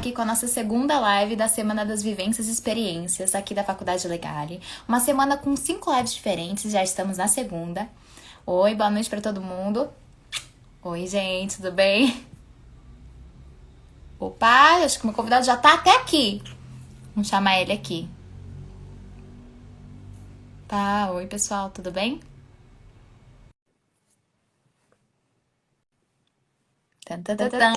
aqui com a nossa segunda live da Semana das Vivências e Experiências aqui da Faculdade Legale. Uma semana com 5 lives diferentes, já estamos na segunda. Oi, boa noite para todo mundo. Oi, gente, tudo bem? Opa, acho que o meu convidado já tá até aqui. Vamos chamar ele aqui. Tá, oi pessoal, tudo bem? Tan, tan, tan, tan.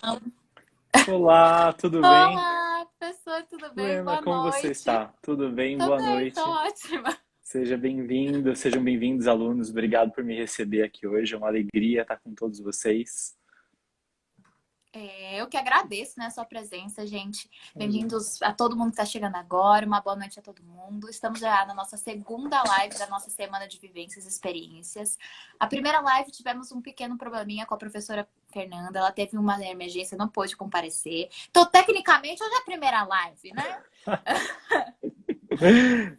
Olá, tudo bem? Olá, professor, tudo bem? Lena, Boa como você noite. está? Tudo bem? Tô Boa bem, tô noite. ótima. Seja bem-vindo, sejam bem-vindos, alunos. Obrigado por me receber aqui hoje. É uma alegria estar com todos vocês. Eu que agradeço, né, a sua presença, gente. Imagina. Bem-vindos a todo mundo que está chegando agora. Uma boa noite a todo mundo. Estamos já na nossa segunda live da nossa semana de vivências e experiências. A primeira live tivemos um pequeno probleminha com a professora Fernanda. Ela teve uma emergência, não pôde comparecer. Então, tecnicamente, hoje é a primeira live, né? Sim.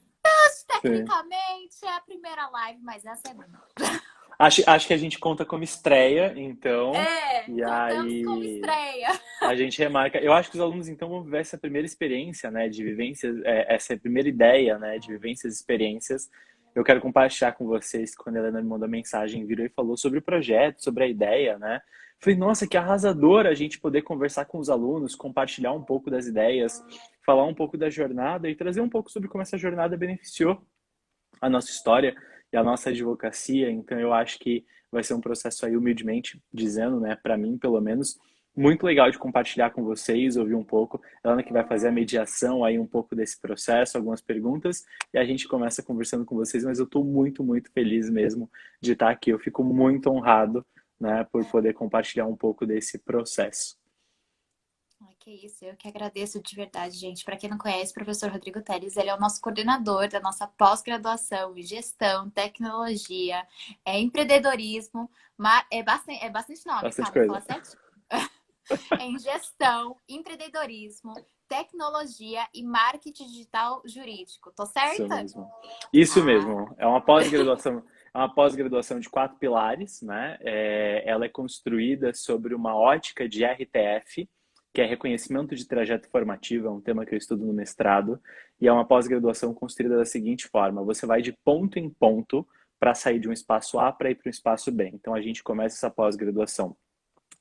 Tecnicamente é a primeira live, mas é a segunda. Acho que a gente conta como estreia, então, e Contamos como aí estreia. a gente remarca. Eu acho que os alunos, então, vão viver essa primeira experiência, né, de vivências, essa primeira ideia, né, de vivências e experiências. Eu quero compartilhar com vocês, quando a Helena me mandou mensagem, virou e falou sobre o projeto, sobre a ideia, né? Falei, nossa, que arrasador a gente poder conversar com os alunos, compartilhar um pouco das ideias, falar um pouco da jornada e trazer um pouco sobre como essa jornada beneficiou a nossa história e a nossa advocacia. Então, eu acho que vai ser um processo aí, humildemente dizendo, né, para mim, pelo menos, muito legal de compartilhar com vocês, ouvir um pouco. Ela que vai fazer a mediação aí um pouco desse processo, algumas perguntas, e a gente começa conversando com vocês, mas eu estou muito, muito feliz mesmo de estar aqui. Eu fico muito honrado, né, por poder compartilhar um pouco desse processo. Ai, que isso, eu que agradeço de verdade, gente. Para quem não conhece, o professor Rodrigo Teles, ele é o nosso coordenador da nossa pós-graduação em gestão, tecnologia, empreendedorismo, é bastante nome, Bastante calma, vou coisa. falar certinho. Em gestão, empreendedorismo, tecnologia e marketing digital jurídico. Tô Isso certa? mesmo. Isso Ah, mesmo. É uma pós-graduação de 4 pilares, né? Ela é construída sobre uma ótica de RTF, que é reconhecimento de trajeto formativo, é um tema que eu estudo no mestrado, e é uma pós-graduação construída da seguinte forma: você vai de ponto em ponto para sair de um espaço A para ir para um espaço B. Então a gente começa essa pós-graduação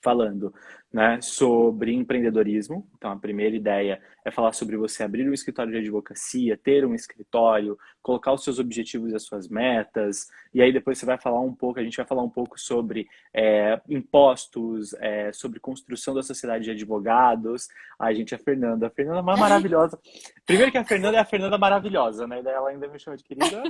falando, né, sobre empreendedorismo. Então, a primeira ideia é falar sobre você abrir um escritório de advocacia, ter um escritório, colocar os seus objetivos e as suas metas. E aí depois você vai falar um pouco, a gente vai falar um pouco sobre impostos, sobre construção da sociedade de advogados. A gente, a Fernanda é maravilhosa. Primeiro que a Fernanda é a Fernanda maravilhosa, né? E daí ela ainda me chama de querida.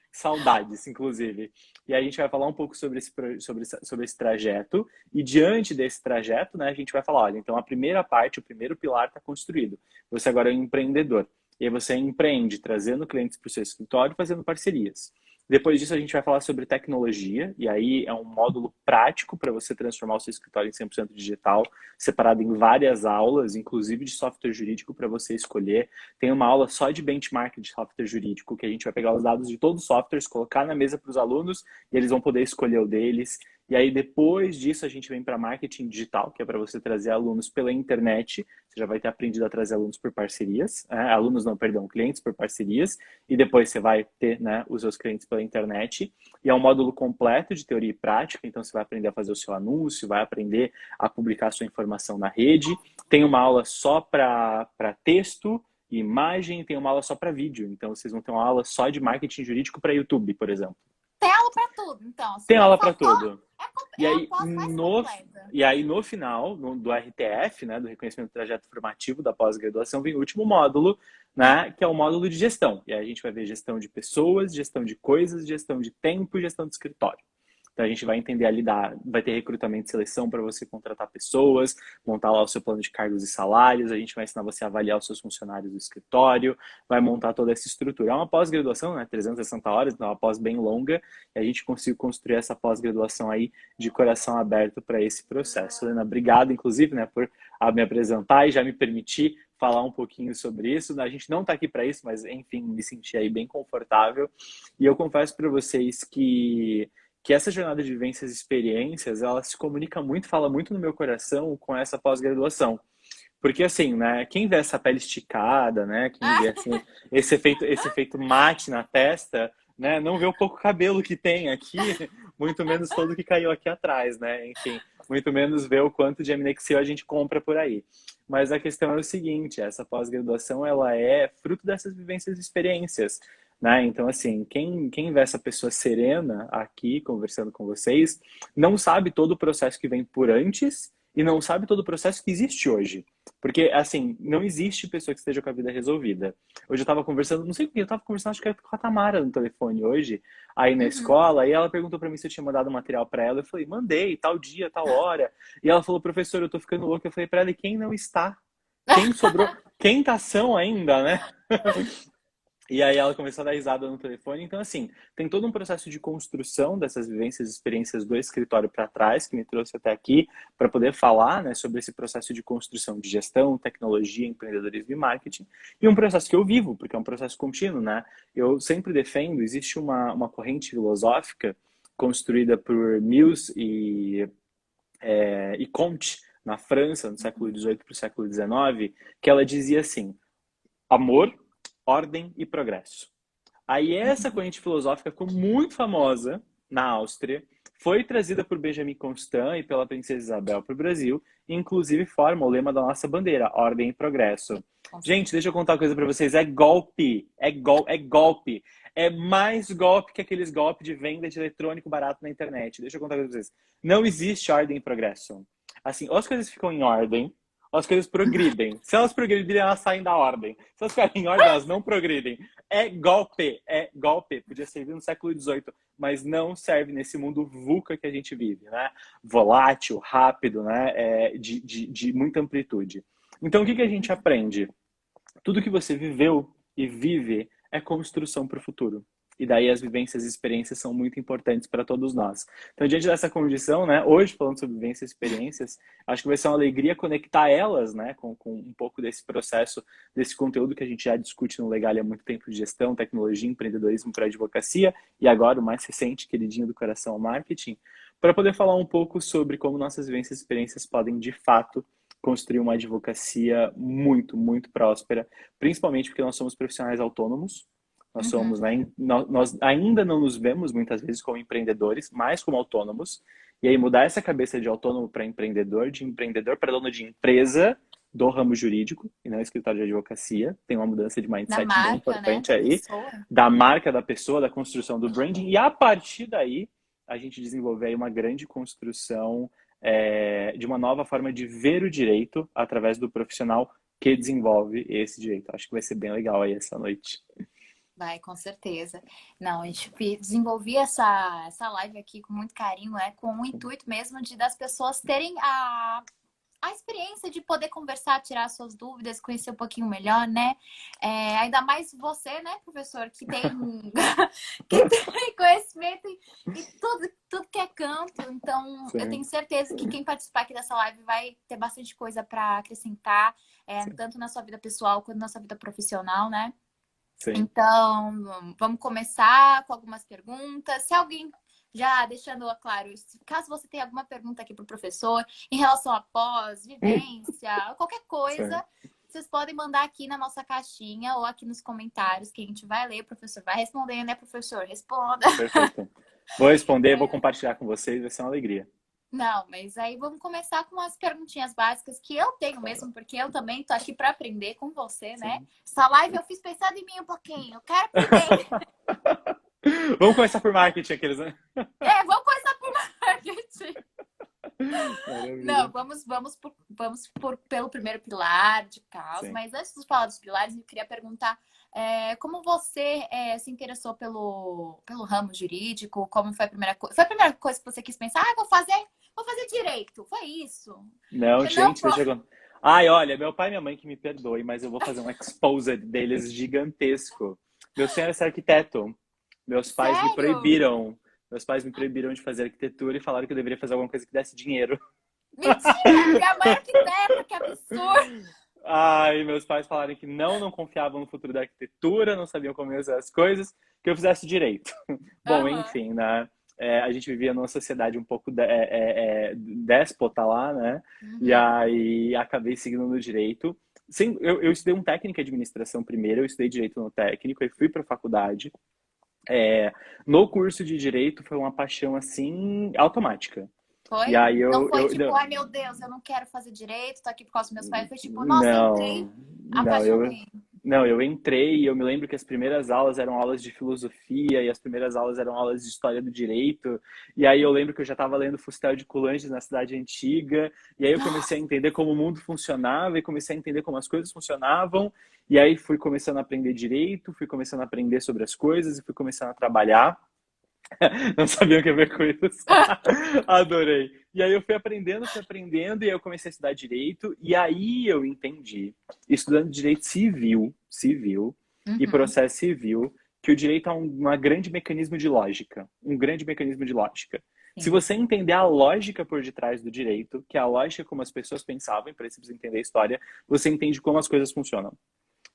Saudades, inclusive. E aí a gente vai falar um pouco sobre esse trajeto. E diante desse trajeto, né, a gente vai falar, olha, então a primeira parte, o primeiro pilar está construído. Você agora é um empreendedor. E aí você empreende, trazendo clientes para o seu escritório, fazendo parcerias. Depois disso, a gente vai falar sobre tecnologia, e aí é um módulo prático para você transformar o seu escritório em 100% digital, separado em várias aulas, inclusive de software jurídico para você escolher. Tem uma aula só de benchmark de software jurídico, que a gente vai pegar os dados de todos os softwares, colocar na mesa para os alunos, e eles vão poder escolher o deles. E aí, depois disso, a gente vem para marketing digital, que é para você trazer alunos pela internet. Você já vai ter aprendido a trazer alunos por parcerias. Alunos não, perdão, clientes por parcerias. E depois você vai ter, né, os seus clientes pela internet. E é um módulo completo de teoria e prática. Então, você vai aprender a fazer o seu anúncio, vai aprender a publicar a sua informação na rede. Tem uma aula só para texto e imagem, tem uma aula só para vídeo. Então, vocês vão ter uma aula só de marketing jurídico para YouTube, por exemplo. tem aula para tudo, então. Se Tem não aula para faltou, tudo. E é a aí, pós mais completa. no final do RTF, né, do reconhecimento do trajeto formativo da pós-graduação, vem o último módulo, né, que é o módulo de gestão. E aí a gente vai ver gestão de pessoas, gestão de coisas, gestão de tempo e gestão de escritório. Então a gente vai entender ali, vai ter recrutamento e seleção para você contratar pessoas, montar lá o seu plano de cargos e salários, a gente vai ensinar você a avaliar os seus funcionários do escritório, vai montar toda essa estrutura. É uma pós-graduação, né, 360 horas, então é uma pós bem longa, e a gente conseguiu construir essa pós-graduação aí de coração aberto para esse processo. Helena, obrigado, inclusive, né, por me apresentar e já me permitir falar um pouquinho sobre isso. A gente não está aqui para isso, mas enfim, me senti aí bem confortável. E eu confesso para vocês que essa jornada de vivências e experiências, ela se comunica muito, fala muito no meu coração com essa pós-graduação. Porque assim, né? Quem vê essa pele esticada, né? Quem vê assim, esse efeito mate na testa, né? Não vê o pouco cabelo que tem aqui, muito menos todo que caiu aqui atrás, né? Enfim, muito menos vê o quanto de Amnexil a gente compra por aí. Mas a questão é o seguinte, essa pós-graduação, ela é fruto dessas vivências e experiências, né? Então, assim, quem vê essa pessoa serena aqui, conversando com vocês, não sabe todo o processo que vem por antes e não sabe todo o processo que existe hoje. Porque, assim, não existe pessoa que esteja com a vida resolvida. Hoje eu tava conversando, não sei com quem, eu tava conversando, acho que era com a Tamara no telefone hoje, aí na Uhum. escola, e ela perguntou pra mim se eu tinha mandado material pra ela. Eu falei, mandei, tal dia, tal hora. E ela falou, professor, eu tô ficando louca. Eu falei pra ela, e quem não está? Quem sobrou? Quem tá são ainda, né? E aí ela começou a dar risada no telefone. Então, assim, tem todo um processo de construção dessas vivências e experiências do escritório para trás, que me trouxe até aqui, para poder falar, né, sobre esse processo de construção de gestão, tecnologia, empreendedorismo e marketing. E um processo que eu vivo, porque é um processo contínuo, né? Eu sempre defendo, existe uma corrente filosófica construída por Mills e Comte, na França, no século XVIII para o século XIX, que ela dizia assim, amor, ordem e progresso. Aí essa corrente filosófica ficou muito famosa na Áustria, foi trazida por Benjamin Constant e pela Princesa Isabel para o Brasil, e inclusive forma o lema da nossa bandeira, ordem e progresso. Com Gente, certeza. deixa eu contar uma coisa para vocês, é golpe, é golpe. É mais golpe que aqueles golpes de venda de eletrônico barato na internet. Deixa eu contar uma coisa para vocês. Não existe ordem e progresso. Assim, ou as coisas ficam em ordem, ou as coisas progridem. Se elas progredirem, elas saem da ordem. Se elas ficarem em ordem, elas não progridem. É golpe, é golpe. Podia servir no século XVIII, mas não serve nesse mundo VUCA que a gente vive, né? Volátil, rápido, né? De muita amplitude. Então, o que a gente aprende? Tudo que você viveu e vive é construção para o futuro. E daí as vivências e experiências são muito importantes para todos nós. Então, diante dessa condição, né, hoje falando sobre vivências e experiências, acho que vai ser uma alegria conectar elas, né, com um pouco desse processo, desse conteúdo que a gente já discute no Legal há muito tempo de gestão, tecnologia, empreendedorismo para advocacia e agora o mais recente, queridinho do coração, o marketing, para poder falar um pouco sobre como nossas vivências e experiências podem, de fato, construir uma advocacia muito, muito próspera, principalmente porque nós somos profissionais autônomos, nós somos, Uhum. né, nós ainda não nos vemos muitas vezes como empreendedores, mas como autônomos, e aí mudar essa cabeça de autônomo para empreendedor, de empreendedor para dono de empresa do ramo jurídico, e não escritório de advocacia, tem uma mudança de Da mindset bem marca, né? importante Da aí, pessoa. da marca da pessoa, da construção do branding, e a partir daí a gente desenvolver aí uma grande construção de uma nova forma de ver o direito através do profissional que desenvolve esse direito. Acho que vai ser bem legal aí essa noite. Vai, com certeza. Não, a gente desenvolvi essa live aqui com muito carinho, né? Com o intuito mesmo de das pessoas terem a experiência de poder conversar, tirar suas dúvidas, conhecer um pouquinho melhor, né? Ainda mais você, né, professor, que tem, que tem conhecimento em tudo que é campo. Então, eu tenho Sim, certeza que quem participar aqui dessa live vai ter bastante coisa para acrescentar, sim, tanto na sua vida pessoal quanto na sua vida profissional, né? sim. Então, vamos começar com algumas perguntas. Se alguém já deixando claro, caso você tenha alguma pergunta aqui para o professor em relação a pós, vivência, qualquer Sim. coisa, vocês podem mandar aqui na nossa caixinha ou aqui nos comentários que a gente vai ler, o professor vai responder, né, professor? Responda. Perfeito. Vou responder, vou compartilhar com vocês, vai ser uma alegria. Não, mas aí vamos começar com as perguntinhas básicas que eu tenho Claro. mesmo, porque eu também tô aqui para aprender com você, né? Sim. Essa live eu fiz pensando em mim um pouquinho, eu quero aprender. Vamos começar por marketing, aqueles, né? Vamos começar por marketing. Maravilha. Não, pelo primeiro pilar de caos, Sim. mas antes de falar dos pilares, eu queria perguntar como você se interessou pelo ramo jurídico, como foi a primeira coisa? Foi a primeira coisa que você quis pensar? Ah, vou fazer direito. Foi isso. Não, Porque não gente, deixa foi. eu... Ai, olha, meu pai e minha mãe que me perdoem, mas eu vou fazer um exposed deles gigantesco. Meu sonho era ser arquiteto. Meus pais me Sério? proibiram. Meus pais me proibiram de fazer arquitetura e falaram que eu deveria fazer alguma coisa que desse dinheiro. Mentira! Minha mãe é arquiteta, que absurdo! Ai, meus pais falaram que não confiavam no futuro da arquitetura, não sabiam como ia fazer as coisas, que eu fizesse direito. Bom, Aham. enfim, né? a gente vivia numa sociedade um pouco déspota lá, né? E Uhum. aí acabei seguindo no direito. Sim, eu estudei um técnico em administração primeiro, eu estudei direito no técnico, aí fui para a faculdade. É, no curso de direito foi uma paixão assim automática. E Foi? aí Não foi tipo, ai meu Deus, eu não quero fazer direito, tô aqui por causa dos meus pais. Foi tipo, nossa, entrei, não, não, apaixonei. eu entrei e eu me lembro que as primeiras aulas eram aulas de filosofia e as primeiras aulas eram aulas de história do direito. E aí eu lembro que eu já estava lendo Fustel de Coulanges na Cidade Antiga. E aí eu comecei a entender como o mundo funcionava e comecei a entender como as coisas funcionavam. E aí fui começando a aprender direito, fui começando a aprender sobre as coisas e fui começando a trabalhar. Não sabia o que ver com isso. Adorei. E aí eu fui aprendendo, e aí eu comecei a estudar direito, e aí eu entendi, estudando direito civil e Uhum, processo civil, que o direito é um grande mecanismo de lógica. Um grande mecanismo de lógica. Se sim. você entender a lógica por detrás do direito, que é a lógica como as pessoas pensavam, e para isso você entender a história, você entende como as coisas funcionam.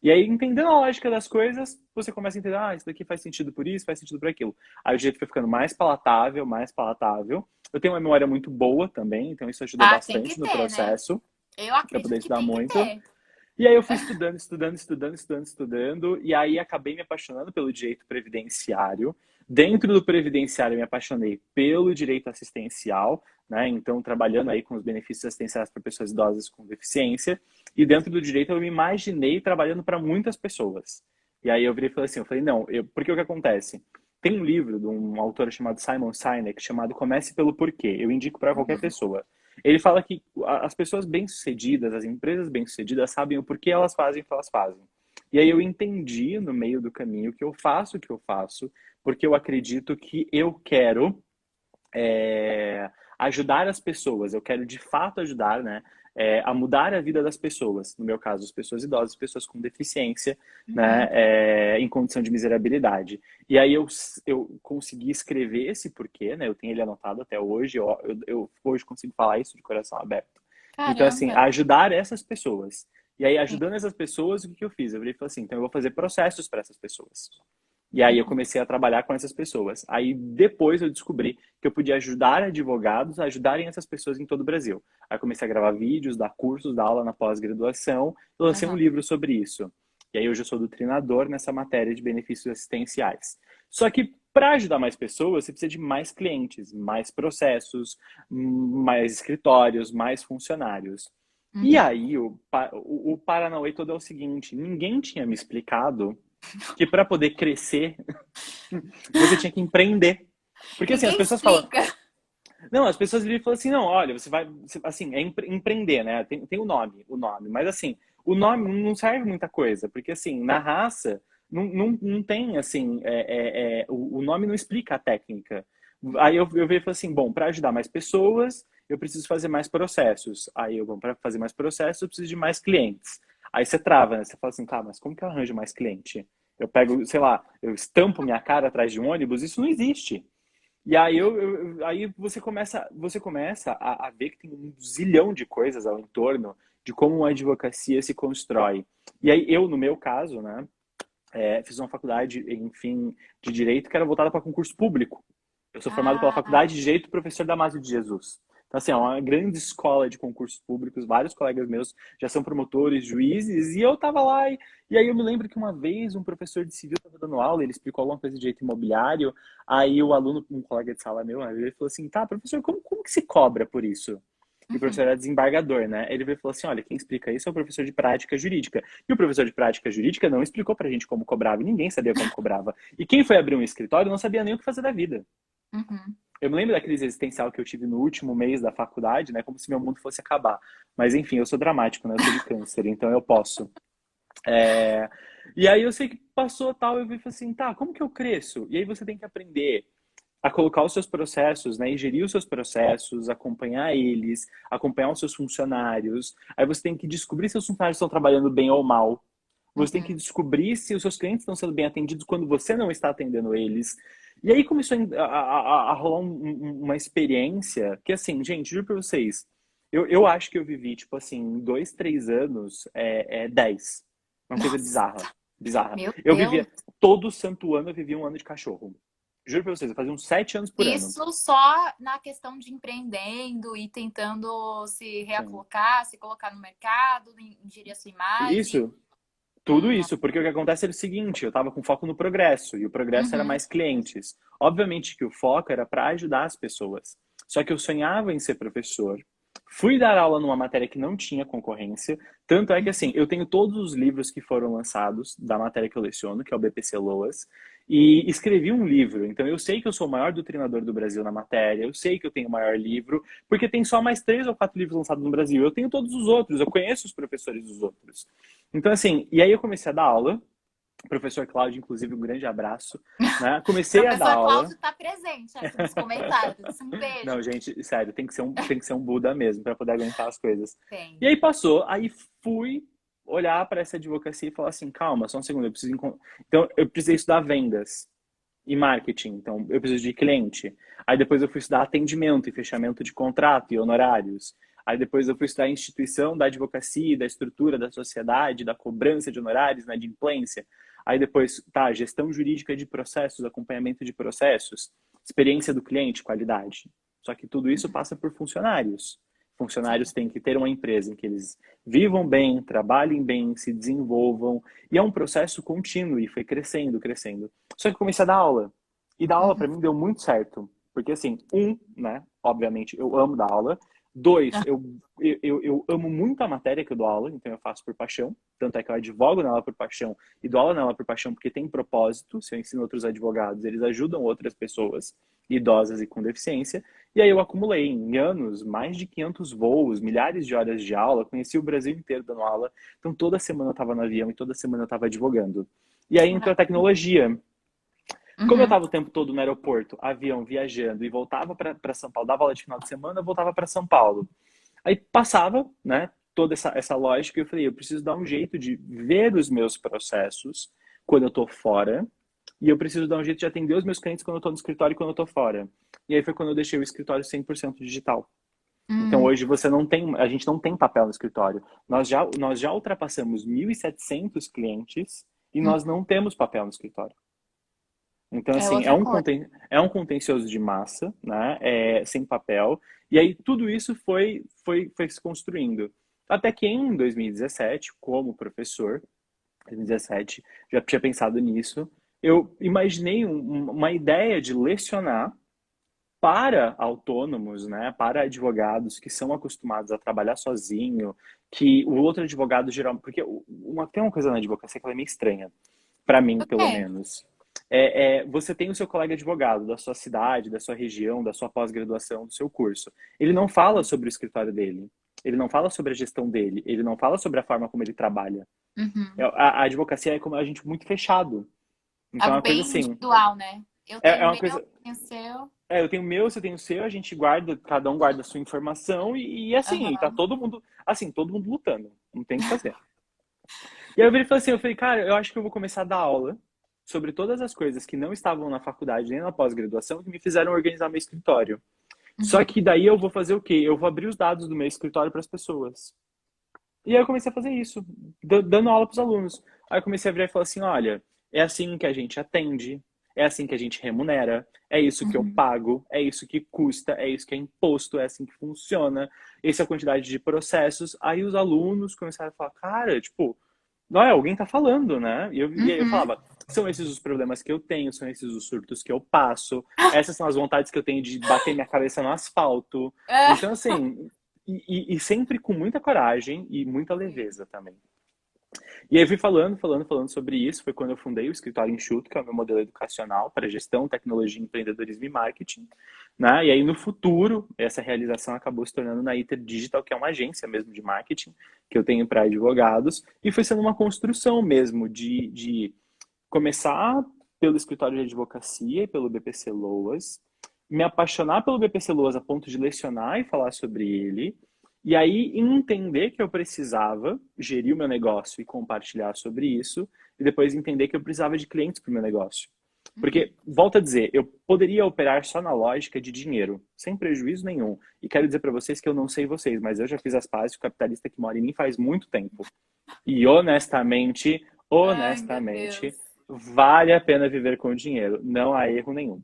E aí, entendendo a lógica das coisas, você começa a entender, isso daqui faz sentido por isso, faz sentido por aquilo. Aí o jeito foi ficando mais palatável, mais palatável. Eu tenho uma memória muito boa também, então isso ajudou Ah, tem que bastante no ter, né? processo, Eu para poder acredito que estudar tem que muito. ter. E aí eu fui estudando, e aí acabei me apaixonando pelo direito previdenciário. Dentro do previdenciário, eu me apaixonei pelo direito assistencial, né? Então, trabalhando aí com os benefícios assistenciais para pessoas idosas com deficiência. E dentro do direito, eu me imaginei trabalhando para muitas pessoas. E aí eu virei e falei assim, não, porque o que acontece? Tem um livro de um autor chamado Simon Sinek, chamado Comece pelo Porquê. Eu indico para qualquer Uhum. pessoa. Ele fala que as pessoas bem-sucedidas, as empresas bem-sucedidas, sabem o porquê elas fazem o que elas fazem. E aí eu entendi no meio do caminho que eu faço o que eu faço, porque eu acredito que eu quero ajudar as pessoas, eu quero de fato ajudar, né, a mudar a vida das pessoas, no meu caso, as pessoas idosas, pessoas com deficiência, né, Uhum. em condição de miserabilidade. E aí eu consegui escrever esse porquê, né, eu tenho ele anotado até hoje, eu hoje consigo falar isso de coração aberto. Então, assim, Caramba. ajudar essas pessoas. E aí, Sim. ajudando essas pessoas, o que eu fiz? Eu falei assim, então eu vou fazer processos para essas pessoas. E aí eu Uhum. comecei a trabalhar com essas pessoas. Aí depois eu descobri que eu podia ajudar advogados a ajudarem essas pessoas em todo o Brasil. Aí comecei a gravar vídeos, dar cursos, dar aula na pós-graduação e lancei um Uhum. livro sobre isso. E aí hoje eu sou doutrinador nessa matéria de benefícios assistenciais. Só que para ajudar mais pessoas, você precisa de mais clientes, mais processos, mais escritórios, mais funcionários. E Uhum. aí o Paranauê todo é o seguinte, ninguém tinha me explicado que para poder crescer, você tinha que empreender. Porque assim, as Ninguém pessoas falam, explica. não, as pessoas viram e falam assim, não, olha, você vai, assim, empreender, né? Tem o nome, mas assim, o nome não serve muita coisa, porque assim, na raça, não tem, assim, o nome não explica a técnica. Aí eu vejo e falo assim, bom, para ajudar mais pessoas, eu preciso fazer mais processos. Aí eu, bom, para fazer mais processos, eu preciso de mais clientes. Aí você trava, né? Você fala assim, tá, mas como que eu arranjo mais cliente? Eu pego, sei lá, eu estampo minha cara atrás de um ônibus, isso não existe. E aí, aí você começa a ver que tem um zilhão de coisas ao entorno de como a advocacia se constrói. E aí eu, no meu caso, né, fiz uma faculdade, enfim, de Direito que era voltada para concurso público. Eu sou formado pela Ah, Faculdade de Direito Professor Damásio de Jesus. Então, assim, é uma grande escola de concursos públicos. Vários colegas meus já são promotores, juízes, e eu tava lá. E aí eu me lembro que uma vez um professor de civil estava dando aula, ele explicou alguma coisa de direito imobiliário. Aí o aluno, um colega de sala meu, ele falou assim: tá, professor, como que se cobra por isso? E o professor uhum. era desembargador, né? Ele veio e falou assim: olha, quem explica isso é o professor de prática jurídica. E o professor de prática jurídica não explicou pra gente como cobrava, e ninguém sabia como cobrava. E quem foi abrir um escritório não sabia nem o que fazer da vida. Uhum. Eu me lembro da crise existencial que eu tive no último mês da faculdade, né? Como se meu mundo fosse acabar. Mas enfim, eu sou dramático, né? Eu sou de câncer, então eu posso. É... E aí eu sei que passou tal, eu vi e falei assim, tá, como que eu cresço? E aí você tem que aprender a colocar os seus processos, né, e gerir os seus processos, acompanhar eles, acompanhar os seus funcionários. Aí você tem que descobrir se os funcionários estão trabalhando bem ou mal. Você tem que Uhum. descobrir se os seus clientes estão sendo bem atendidos quando você não está atendendo eles. E aí começou a rolar uma experiência que, assim, gente, juro pra vocês, eu acho que eu vivi, tipo assim, 2, 3 anos, 10. Uma coisa Nossa, bizarra, bizarra. meu Eu Deus. vivia, todo santo ano eu vivia um ano de cachorro. Juro pra vocês, eu fazia uns 7 anos por ano. Isso só na questão de empreendendo e tentando se Sim. reacolocar, se colocar no mercado, ingerir a sua imagem. Isso, tudo Nossa. isso, porque o que acontece era o seguinte, eu estava com foco no progresso, e o progresso era Uhum. mais clientes. Obviamente que o foco era para ajudar as pessoas. Só que eu sonhava em ser professor. Fui dar aula numa matéria que não tinha concorrência, tanto é que assim, eu tenho todos os livros que foram lançados da matéria que eu leciono, que é o BPC Loas, e escrevi um livro. Então eu sei que eu sou o maior doutrinador do Brasil na matéria, eu sei que eu tenho o maior livro, porque tem só mais 3 ou 4 livros lançados no Brasil. Eu tenho todos os outros, eu conheço os professores dos outros. Então, assim, e aí eu comecei a dar aula, professor Cláudio, inclusive, um grande abraço, né? Comecei a dar Professor aula. Cláudio está presente aqui nos comentários. Um Não, beijo. gente, sério, tem que ser um Buda mesmo para poder aguentar as coisas. Tem. E aí passou, aí fui olhar para essa advocacia e falar assim, calma, só um segundo, eu preciso então eu precisei estudar vendas e marketing, então eu preciso de cliente. Aí depois eu fui estudar atendimento e fechamento de contrato e honorários. Aí depois eu fui estudar a instituição da advocacia, da estrutura da sociedade, da cobrança de honorários, na adimplência. Aí depois, tá, gestão jurídica de processos, acompanhamento de processos, experiência do cliente, qualidade. Só que tudo isso passa por funcionários. Funcionários Sim. têm que ter uma empresa em que eles vivam bem, trabalhem bem, se desenvolvam. E é um processo contínuo e foi crescendo, crescendo. Só que eu comecei a dar aula. E dar aula para Uhum. mim deu muito certo. Porque assim, né, obviamente eu amo dar aula. Dois, eu amo muito a matéria que eu dou aula, então eu faço por paixão. Tanto é que eu advogo nela por paixão e dou aula nela por paixão porque tem propósito. Se eu ensino outros advogados, eles ajudam outras pessoas, idosas e com deficiência. E aí eu acumulei em anos mais de 500 voos, milhares de horas de aula, conheci o Brasil inteiro dando aula. Então toda semana eu estava no avião e toda semana eu estava advogando. E aí entrou a tecnologia. Como eu Uhum. estava o tempo todo no aeroporto, avião, viajando e voltava para São Paulo, dava aula de final de semana, voltava para São Paulo. Aí passava, né, toda essa lógica e eu falei, eu preciso dar um jeito de ver os meus processos quando eu estou fora e eu preciso dar um jeito de atender os meus clientes quando eu estou no escritório e quando eu estou fora. E aí foi quando eu deixei o escritório 100% digital. Então Uhum. hoje a gente não tem papel no escritório. Nós já ultrapassamos 1.700 clientes e nós não temos papel no escritório. Então, É assim, outra coisa. é um contencioso de massa, né? Sem papel. E aí tudo isso foi se construindo. Até que em 2017, como professor, 2017, já tinha pensado nisso, eu imaginei uma ideia de lecionar para autônomos, né? Para advogados que são acostumados a trabalhar sozinho, que o outro advogado geral, porque tem uma coisa na advocacia que ela é meio estranha, para mim, pelo É. menos. Você tem o seu colega advogado da sua cidade, da sua região, da sua pós-graduação, do seu curso. Ele não fala sobre o escritório dele. Ele não fala sobre a gestão dele. Ele não fala sobre a forma como ele trabalha. Uhum. A advocacia é como a gente muito fechado. Então é Algo uma coisa bem assim. individual, né? Eu É tenho o uma meu, coisa. tenho o seu. Eu tenho o meu, você tem o seu, a gente guarda, cada um guarda a sua informação e assim, tá Aham. todo mundo, assim, todo mundo lutando. Não tem o que fazer. E aí eu virei e falei assim, eu falei, cara, eu acho que eu vou começar a dar aula sobre todas as coisas que não estavam na faculdade nem na pós-graduação que me fizeram organizar meu escritório. Só Uhum. que daí eu vou fazer o quê? Eu vou abrir os dados do meu escritório para as pessoas. E aí eu comecei a fazer isso, dando aula para os alunos. Aí eu comecei a virar e falar assim, olha, é assim que a gente atende, é assim que a gente remunera, é isso que eu Uhum. pago, é isso que custa, é isso que é imposto, é assim que funciona, essa é a quantidade de processos. Aí os alunos começaram a falar, cara, tipo, não é, alguém tá falando, né? E aí eu Uhum. falava, são esses os problemas que eu tenho, são esses os surtos que eu passo, essas são as vontades que eu tenho de bater minha cabeça no asfalto. É. Então, assim, e sempre com muita coragem e muita leveza também. E aí eu fui falando sobre isso. Foi quando eu fundei o Escritório Enxuto, que é o meu modelo educacional para gestão, tecnologia, empreendedorismo e marketing. Né? E aí no futuro, essa realização acabou se tornando na Iter Digital, que é uma agência mesmo de marketing que eu tenho para advogados. E foi sendo uma construção mesmo de começar pelo escritório de advocacia e pelo BPC Loas, me apaixonar pelo BPC Loas a ponto de lecionar e falar sobre ele, e aí entender que eu precisava gerir o meu negócio e compartilhar sobre isso, e depois entender que eu precisava de clientes para o meu negócio. Uhum. Porque, volto a dizer, eu poderia operar só na lógica de dinheiro, sem prejuízo nenhum. E quero dizer para vocês que eu não sei vocês, mas eu já fiz as pazes com o capitalista que mora em mim faz muito tempo. E Ai, meu Deus. honestamente, vale a pena viver com dinheiro. Não há erro nenhum.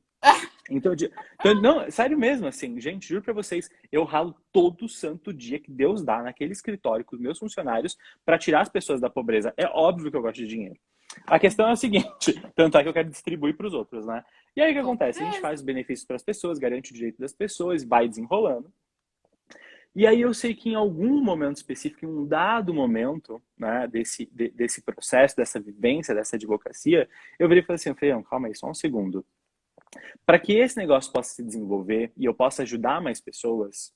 Então, então, não, sério mesmo, assim, gente, juro pra vocês, eu ralo todo santo dia que Deus dá naquele escritório com os meus funcionários pra tirar as pessoas da pobreza. É óbvio que eu gosto de dinheiro. A questão é a seguinte, tanto é que eu quero distribuir pros outros, né? E aí o que Com acontece? A gente certeza. faz os benefícios para as pessoas, garante o direito das pessoas, vai desenrolando. E aí eu sei que em algum momento específico, em um dado momento, né, desse processo, dessa vivência, dessa advocacia, eu virei e falei assim, Feião, calma aí, só um segundo. Para que esse negócio possa se desenvolver e eu possa ajudar mais pessoas,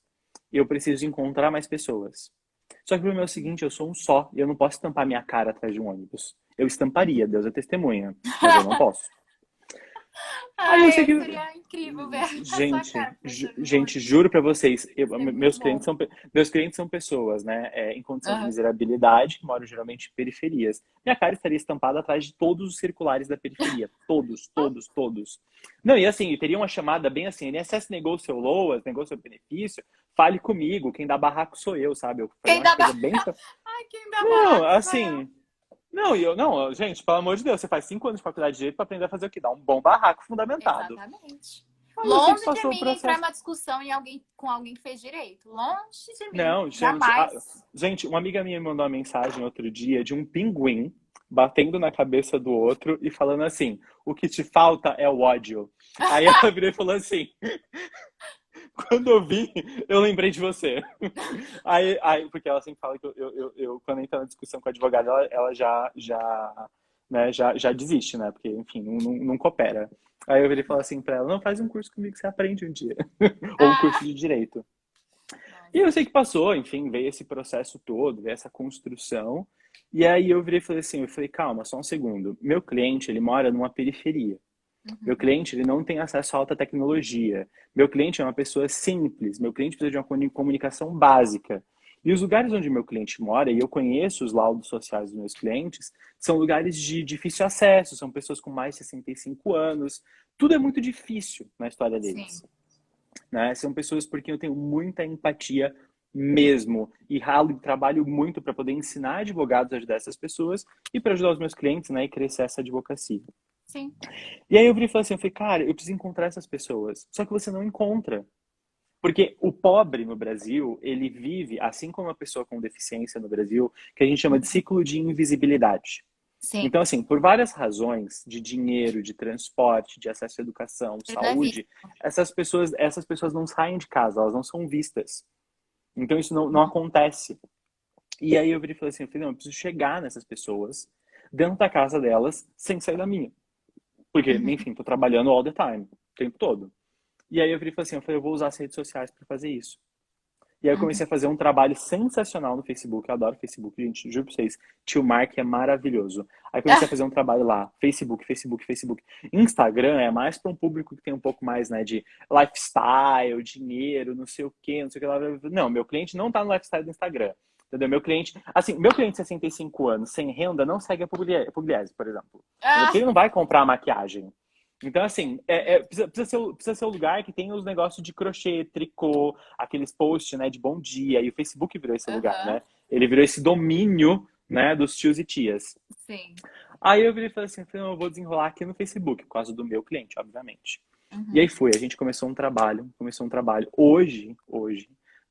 eu preciso encontrar mais pessoas. Só que o problema é o seguinte, eu sou um só e eu não posso estampar minha cara atrás de um ônibus. Eu estamparia, Deus é testemunha, mas eu não posso. Aí eu sei Ai, que. seria incrível ver a sua Gente, cara projetando no gente, ônibus. juro pra vocês, Seria muito bom. meus clientes são pessoas, né, em condição de Aham. miserabilidade, que moram geralmente em periferias. Minha cara estaria estampada atrás de todos os circulares da periferia. Todos, todos, todos. Não, e assim, teria uma chamada bem assim, INSS negou o seu LOAS, negou o seu benefício, fale comigo, quem dá barraco sou eu, sabe? Eu faria Quem umas dá coisas barraco? bem. Ai, quem dá Não, barraco sou assim. eu. Não, e eu não, gente, pelo amor de Deus, você faz 5 anos de faculdade de direito pra aprender a fazer o quê? Dar um bom barraco fundamentado. Exatamente. Aí eu sei que Longe de passou o mim entrar em processo. uma discussão com alguém que fez direito. Longe de mim. Não, Jamais. gente, uma amiga minha me mandou uma mensagem outro dia de um pinguim batendo na cabeça do outro e falando assim: o que te falta é o ódio. Aí ela virou e falou assim: quando eu vi, eu lembrei de você. Porque ela sempre fala que quando entra na discussão com a advogada, ela já desiste, né? Porque, enfim, não coopera. Aí eu virei e falei assim pra ela: não, faz um curso comigo que você aprende um dia. Ou um curso Ah, de direito. E nossa. eu sei que passou, enfim, veio esse processo todo, veio essa construção. E aí eu virei e falei assim, eu falei, calma, só um segundo. Meu cliente, ele mora numa periferia. Meu Uhum. cliente, ele não tem acesso a alta tecnologia. Meu cliente é uma pessoa simples. Meu cliente precisa de uma comunicação básica. E os lugares onde meu cliente mora, e eu conheço os laudos sociais dos meus clientes, são lugares de difícil acesso, são pessoas com mais de 65 anos. Tudo é muito difícil na história deles, Sim. né? São pessoas por quem eu tenho muita empatia mesmo e ralo e trabalho muito para poder ensinar advogados a ajudar essas pessoas e para ajudar os meus clientes, né, e crescer essa advocacia. Sim. E aí eu vi e falei assim, eu falei, cara, eu preciso encontrar essas pessoas. Só que você não encontra. Porque o pobre no Brasil, ele vive, assim como a pessoa com deficiência no Brasil, que a gente chama de Uhum. ciclo de invisibilidade. Sim. Então, assim, por várias razões, de dinheiro, de transporte, de acesso à educação, Ele não é visto. saúde, essas pessoas não saem de casa, elas não são vistas. Então, isso não Uhum. acontece. E aí eu virei e falei assim, não, eu preciso chegar nessas pessoas, dentro da casa delas, sem sair da minha. Porque, Uhum. enfim, tô trabalhando all the time, o tempo todo. E aí eu virei e falei assim, eu vou usar as redes sociais para fazer isso. E aí eu Uhum. comecei a fazer um trabalho sensacional no Facebook. Eu adoro Facebook, gente. Juro pra vocês. Tio Mark é maravilhoso. Aí comecei a Ah, fazer um trabalho lá. Facebook, Facebook, Facebook. Instagram é mais para um público que tem um pouco mais, né, de lifestyle, dinheiro, não sei o quê, não sei o que lá. Não, meu cliente não tá no lifestyle do Instagram. Entendeu? Meu cliente, assim, meu cliente de 65 anos, sem renda, não segue a Pugliese, por exemplo. Entendeu? Porque ah, ele não vai comprar maquiagem. Então, assim, precisa ser o lugar que tem os negócios de crochê, tricô, aqueles posts, né, de bom dia. E o Facebook virou esse lugar, aham. né? Ele virou esse domínio, né, dos tios e tias. Sim. Aí eu virei e falei assim, eu vou desenrolar aqui no Facebook, por causa do meu cliente, obviamente. E aí Uhum. foi, a gente começou um trabalho. Hoje,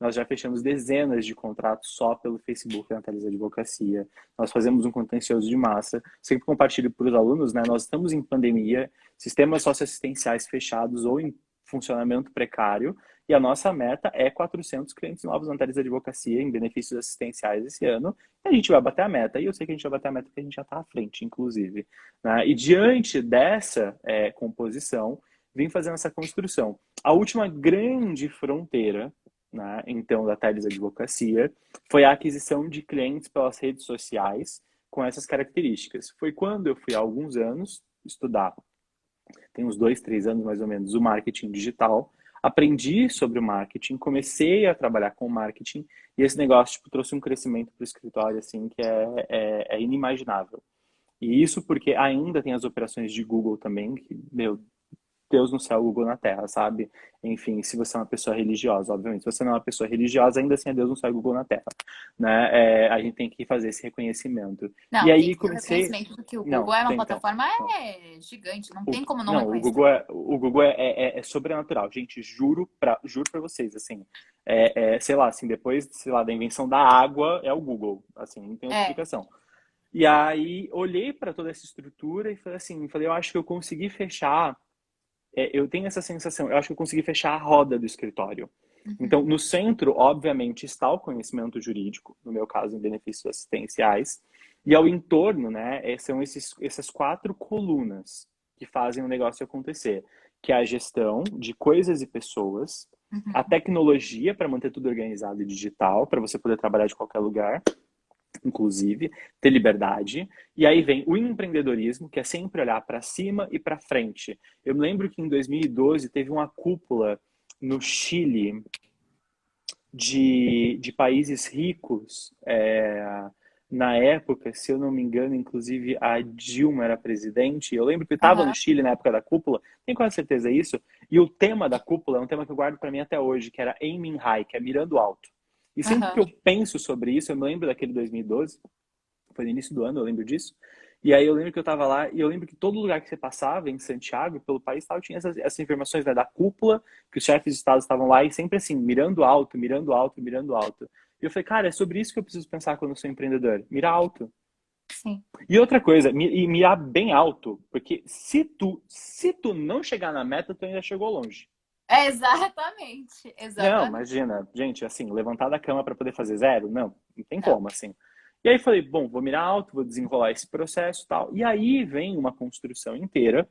nós já fechamos dezenas de contratos só pelo Facebook na Thales Advocacia. Nós fazemos um contencioso de massa. Sempre compartilho para os alunos, né? Nós estamos em pandemia, sistemas socioassistenciais fechados ou em funcionamento precário, e a nossa meta é 400 clientes novos na Thales Advocacia em benefícios assistenciais esse ano. E a gente vai bater a meta, e eu sei que a gente vai bater a meta porque a gente já está à frente, inclusive, né? E diante dessa composição, vim fazendo essa construção. A última grande fronteira, né, então, da Teles Advocacia, foi a aquisição de clientes pelas redes sociais com essas características. Foi quando eu fui há alguns anos estudar, tem uns 2, 3 anos mais ou menos, o marketing digital, aprendi sobre o marketing, comecei a trabalhar com marketing e esse negócio tipo, trouxe um crescimento para o escritório assim que é inimaginável. E isso porque ainda tem as operações de Google também, que, meu, Deus no céu, Google na terra, sabe? Enfim, se você é uma pessoa religiosa, obviamente. Se você não é uma pessoa religiosa, ainda assim é Deus no céu, Google na terra, né? A gente tem que fazer esse reconhecimento. E Não, tem aí que ter o comecei... reconhecimento do que o Google Não, é uma tem então. plataforma Não. gigante, não tem como não Não, reconhecer. O Google é sobrenatural, gente, juro pra vocês, assim, sei lá, assim, depois, sei lá, da invenção da água, é o Google, assim, não tem outra É. explicação. E aí, olhei para toda essa estrutura e falei assim, eu acho que eu consegui fechar, eu tenho essa sensação, eu acho que eu consegui fechar a roda do escritório. Então, Uhum. no centro, obviamente, está o conhecimento jurídico, no meu caso, em benefícios assistenciais, e ao entorno, né, são essas quatro colunas que fazem o negócio acontecer, que é a gestão de coisas e pessoas, a Uhum. tecnologia para manter tudo organizado e digital, para você poder trabalhar de qualquer lugar, inclusive, ter liberdade. E aí vem o empreendedorismo, que é sempre olhar para cima e para frente. Eu me lembro que em 2012 teve uma cúpula no Chile de países ricos. Na época, se eu não me engano, inclusive a Dilma era presidente. Eu lembro que eu estava no Aham. Chile na época da cúpula, tenho quase certeza disso. E o tema da cúpula é um tema que eu guardo para mim até hoje, que era Aiming High, que é mirando alto. E sempre que Aham. eu penso sobre isso, eu me lembro daquele 2012, foi no início do ano, eu lembro disso. E aí eu lembro que eu tava lá e eu lembro que todo lugar que você passava em Santiago, pelo país tal, tinha essas informações, né, da cúpula, que os chefes de estado estavam lá e sempre assim, mirando alto, mirando alto, mirando alto. E eu falei, cara, é sobre isso que eu preciso pensar quando eu sou empreendedor, mirar alto. Sim. E outra coisa, e mirar bem alto, porque se tu não chegar na meta, tu ainda chegou longe. É, exatamente. Não, Exatamente. imagina, gente, assim, levantar da cama para poder fazer zero? Não tem Não. como, assim. E aí falei, bom, vou mirar alto, vou desenrolar esse processo e tal. E aí vem uma construção inteira,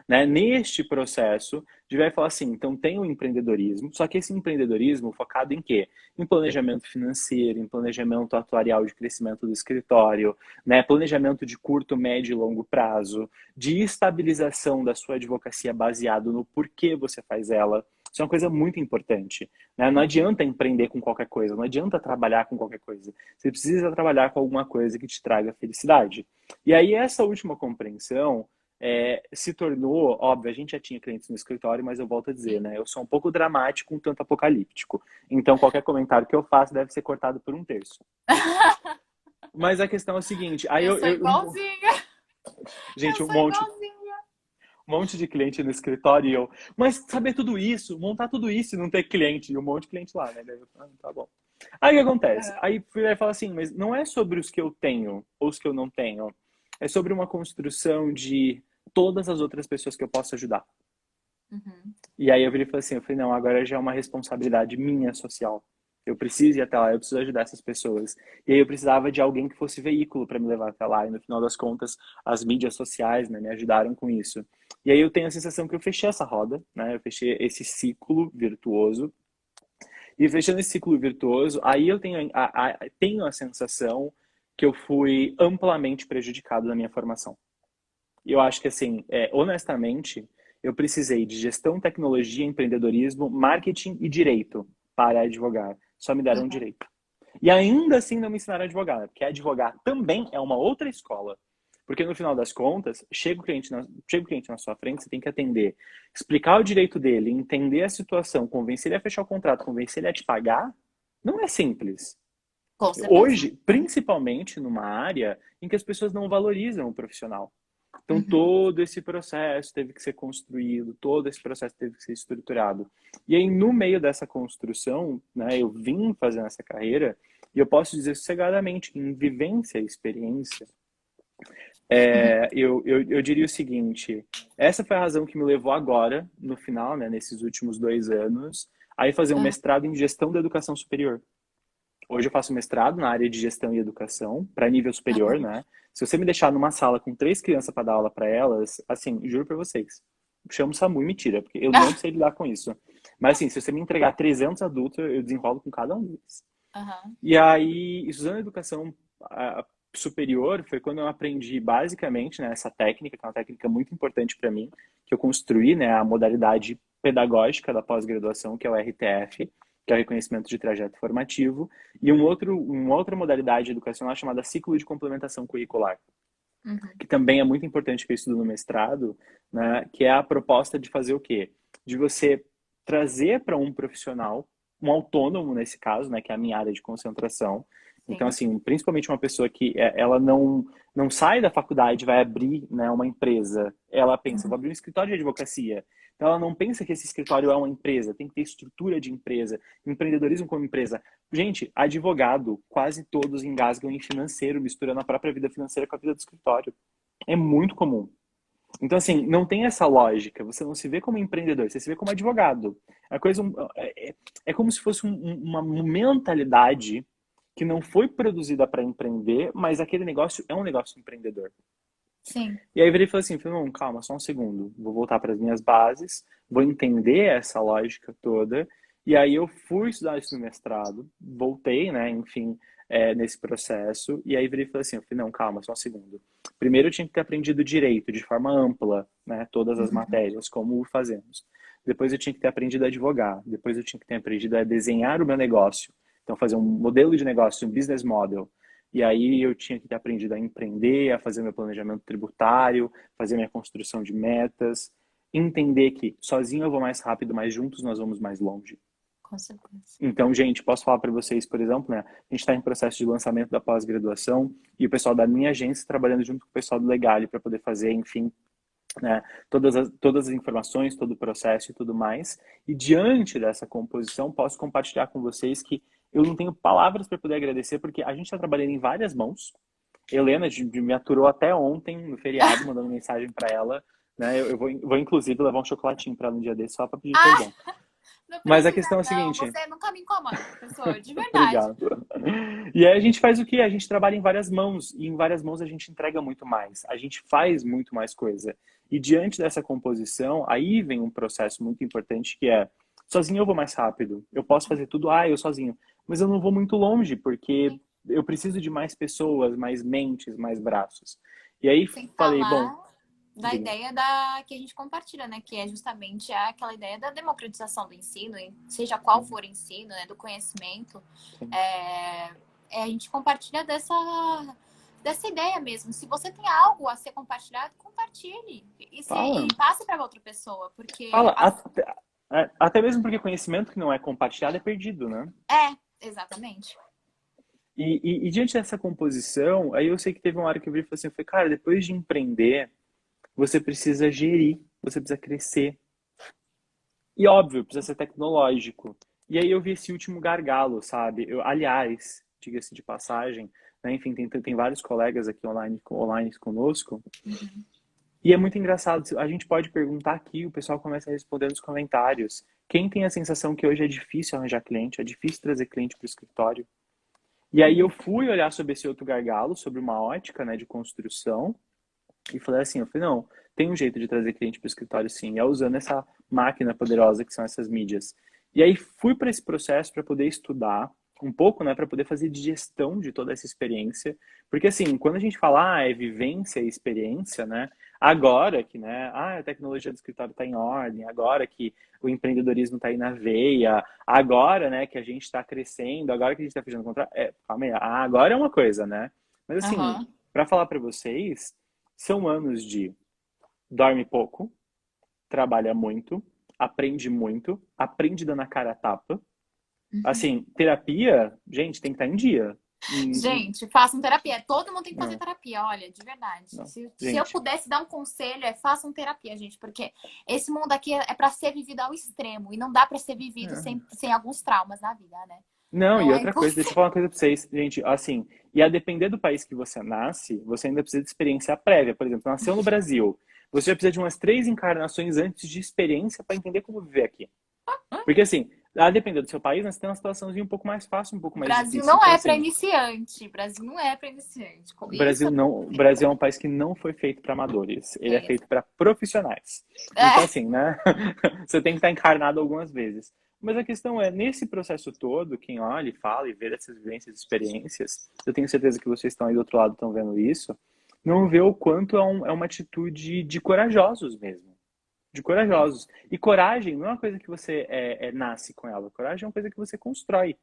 né? Neste processo, de vai falar assim, então tem o empreendedorismo, só que esse empreendedorismo focado em quê? Em planejamento financeiro, em planejamento atuarial de crescimento do escritório, né? Planejamento de curto, médio e longo prazo, de estabilização da sua advocacia baseado no porquê você faz ela. Isso é uma coisa muito importante, né? Não Uhum. adianta empreender com qualquer coisa, não adianta trabalhar com qualquer coisa. Você precisa trabalhar com alguma coisa que te traga felicidade. E aí essa última compreensão se tornou, óbvio, a gente já tinha clientes no escritório, mas eu volto a dizer, Sim. né? Eu sou um pouco dramático, um tanto apocalíptico. Então, qualquer comentário que eu faço deve ser cortado por um terço. Mas a questão é a seguinte, aí Eu sou igualzinha. Eu gente, sou igualzinha. um monte de cliente no escritório e eu, mas saber tudo isso, montar tudo isso e não ter cliente, e um monte de cliente lá, né? Daí eu, tá bom. Aí o que acontece? Aham. Aí fui lá e falo assim, mas não é sobre os que eu tenho ou os que eu não tenho. É sobre uma construção de todas as outras pessoas que eu posso ajudar. Uhum. E aí eu virei e falei assim, eu falei, não, agora já é uma responsabilidade minha social. Eu preciso ir até lá, eu preciso ajudar essas pessoas. E aí eu precisava de alguém que fosse veículo para me levar até lá. E no final das contas, as mídias sociais, né, me ajudaram com isso. E aí eu tenho a sensação que eu fechei essa roda, né? Eu fechei esse ciclo virtuoso. E fechando esse ciclo virtuoso, aí eu tenho a sensação que eu fui amplamente prejudicado na minha formação. E eu acho que, assim, honestamente, eu precisei de gestão, tecnologia, empreendedorismo, marketing e direito para advogar. Só me deram Uhum. direito. E ainda assim não me ensinaram a advogar, porque advogar também é uma outra escola. Porque no final das contas, chega o cliente na sua frente, você tem que atender, explicar o direito dele, entender a situação, convencer ele a fechar o contrato, convencer ele a te pagar, não é simples. Com certeza. Hoje, principalmente numa área em que as pessoas não valorizam o profissional. Então, Uhum. todo esse processo teve que ser construído, todo esse processo teve que ser estruturado. E aí, no meio dessa construção, né, eu vim fazendo essa carreira, e eu posso dizer sossegadamente que em vivência e experiência, eu diria o seguinte: essa foi a razão que me levou agora, no final, né, nesses últimos 2 anos, a ir fazer um Uhum. mestrado em gestão da educação superior. Hoje eu faço mestrado na área de gestão e educação, para nível superior, Uhum. né? Se você me deixar numa sala com 3 crianças para dar aula para elas, assim, juro para vocês, chamo o SAMU e me tira, porque eu não sei lidar com isso. Mas assim, se você me entregar 300 adultos, eu desenrolo com cada um deles. Uhum. E aí, estudando educação superior, foi quando eu aprendi basicamente, né, essa técnica, que é uma técnica muito importante para mim, que eu construí, né, a modalidade pedagógica da pós-graduação, que é o RTF, que é o reconhecimento de trajeto formativo, e uma outra modalidade educacional chamada ciclo de complementação curricular. Uhum. que também é muito importante que eu estudo no mestrado, né? Que é a proposta de fazer o quê? De você trazer para um profissional, um autônomo nesse caso, né? Que é a minha área de concentração. Então, Sim. assim, principalmente uma pessoa que ela não sai da faculdade e vai abrir, né, uma empresa. Ela pensa, vou Uhum. abrir um escritório de advocacia. Então, ela não pensa que esse escritório é uma empresa, tem que ter estrutura de empresa, empreendedorismo como empresa. Gente, advogado, quase todos engasgam em financeiro, misturando a própria vida financeira com a vida do escritório. É muito comum. Então, assim, não tem essa lógica. Você não se vê como empreendedor, você se vê como advogado. A coisa é como se fosse uma mentalidade que não foi produzida para empreender, mas aquele negócio é um negócio empreendedor. Sim. E aí eu virei e falei assim, não, calma, só um segundo. Vou voltar para as minhas bases, vou entender essa lógica toda. E aí eu fui estudar isso no mestrado, voltei, né, enfim, nesse processo. E aí virei e falei assim, não, calma, só um segundo. Primeiro eu tinha que ter aprendido direito de forma ampla, né, todas as Uhum. matérias, como fazemos. Depois eu tinha que ter aprendido a advogar. Depois eu tinha que ter aprendido a desenhar o meu negócio. Então fazer um modelo de negócio, um business model. E aí eu tinha que ter aprendido a empreender, a fazer meu planejamento tributário, fazer minha construção de metas, entender que sozinho eu vou mais rápido, mas juntos nós vamos mais longe. Com certeza. Então, gente, posso falar para vocês, por exemplo, né? A gente está em processo de lançamento da pós-graduação e o pessoal da minha agência trabalhando junto com o pessoal do Legale para poder fazer, enfim, né, todas as informações, todo o processo e tudo mais. E diante dessa composição, posso compartilhar com vocês que eu não tenho palavras para poder agradecer, porque a gente está trabalhando em várias mãos. Helena me aturou até ontem, no feriado, mandando mensagem para ela. Né? Eu vou, inclusive, levar um chocolatinho para ela um dia desse, só para pedir Ah, perdão. não Mas a precisa, questão é a não. seguinte. Você nunca me incomoda, professor, de verdade. Obrigado. E aí a gente faz o quê? A gente trabalha em várias mãos, e em várias mãos a gente entrega muito mais, a gente faz muito mais coisa. E diante dessa composição, aí vem um processo muito importante que é, sozinho eu vou mais rápido, eu posso fazer tudo, eu sozinho, mas eu não vou muito longe, porque Sim. eu preciso de mais pessoas, mais mentes, mais braços. E aí Sem falei, bom, falar da diga. ideia que a gente compartilha, né? Que é justamente aquela ideia da democratização do ensino, seja qual Sim, for o ensino, né? Do conhecimento. sim. É, a gente compartilha dessa ideia mesmo. Se você tem algo a ser compartilhado, compartilhe. Fala. E passe para outra pessoa, porque Fala. Até mesmo porque conhecimento que não é compartilhado é perdido, né? exatamente. E diante dessa composição, aí eu sei que teve uma hora que eu vi e falei assim, eu falei, cara, depois de empreender, você precisa gerir, você precisa crescer. E óbvio, precisa ser tecnológico. E aí eu vi esse último gargalo, sabe? Aliás, diga-se de passagem, né? Enfim, tem vários colegas aqui online conosco, Uhum. e é muito engraçado, a gente pode perguntar aqui, o pessoal começa a responder nos comentários. Quem tem a sensação que hoje é difícil arranjar cliente, é difícil trazer cliente para o escritório? E aí eu fui olhar sobre esse outro gargalo, sobre uma ótica, né, de construção, e falei assim, eu falei, não, tem um jeito de trazer cliente para o escritório sim, é usando essa máquina poderosa que são essas mídias. E aí fui para esse processo para poder estudar um pouco, né, para poder fazer digestão de toda essa experiência, porque assim, quando a gente fala, é vivência e experiência, né, agora que, né, a tecnologia do escritório está em ordem, agora que o empreendedorismo está aí na veia, agora, né, que a gente está crescendo, agora que a gente está fechando contrato, calma aí, agora é uma coisa, né, mas assim, Aham. para falar para vocês, são anos de dorme pouco, trabalha muito, aprende dando a cara a tapa. Uhum. Assim, terapia, gente, tem que estar em dia. Gente, façam terapia. Todo mundo tem que fazer Não, terapia, olha, de verdade. não. Se eu Gente, pudesse dar um conselho, façam terapia, gente, porque esse mundo aqui é para ser vivido ao extremo e não dá para ser vivido é. sem alguns traumas na vida, né? Não, e Não é outra coisa, deixa eu impossível. falar uma coisa pra vocês, gente, assim, e a depender do país que você nasce, você ainda precisa de experiência prévia. Por exemplo, nasceu no Brasil, você já precisa de umas 3 encarnações antes de experiência para entender como viver aqui. Porque assim, a depender do seu país, né, você tem uma situaçãozinha um pouco mais fácil, um pouco mais Brasil difícil. não Então, é para assim, iniciante. Brasil não é para iniciante. O Isso Brasil não, o Brasil é um país que não foi feito para amadores, ele é é, feito para profissionais. Então, é, assim, né? Você tem que estar encarnado algumas vezes. Mas a questão é, nesse processo todo, quem olha e fala e vê essas vivências e experiências, eu tenho certeza que vocês estão aí do outro lado, estão vendo isso, não vê o quanto é uma atitude de corajosos mesmo. De corajosos. E coragem não é uma coisa que você nasce com ela. Coragem é uma coisa que você constrói.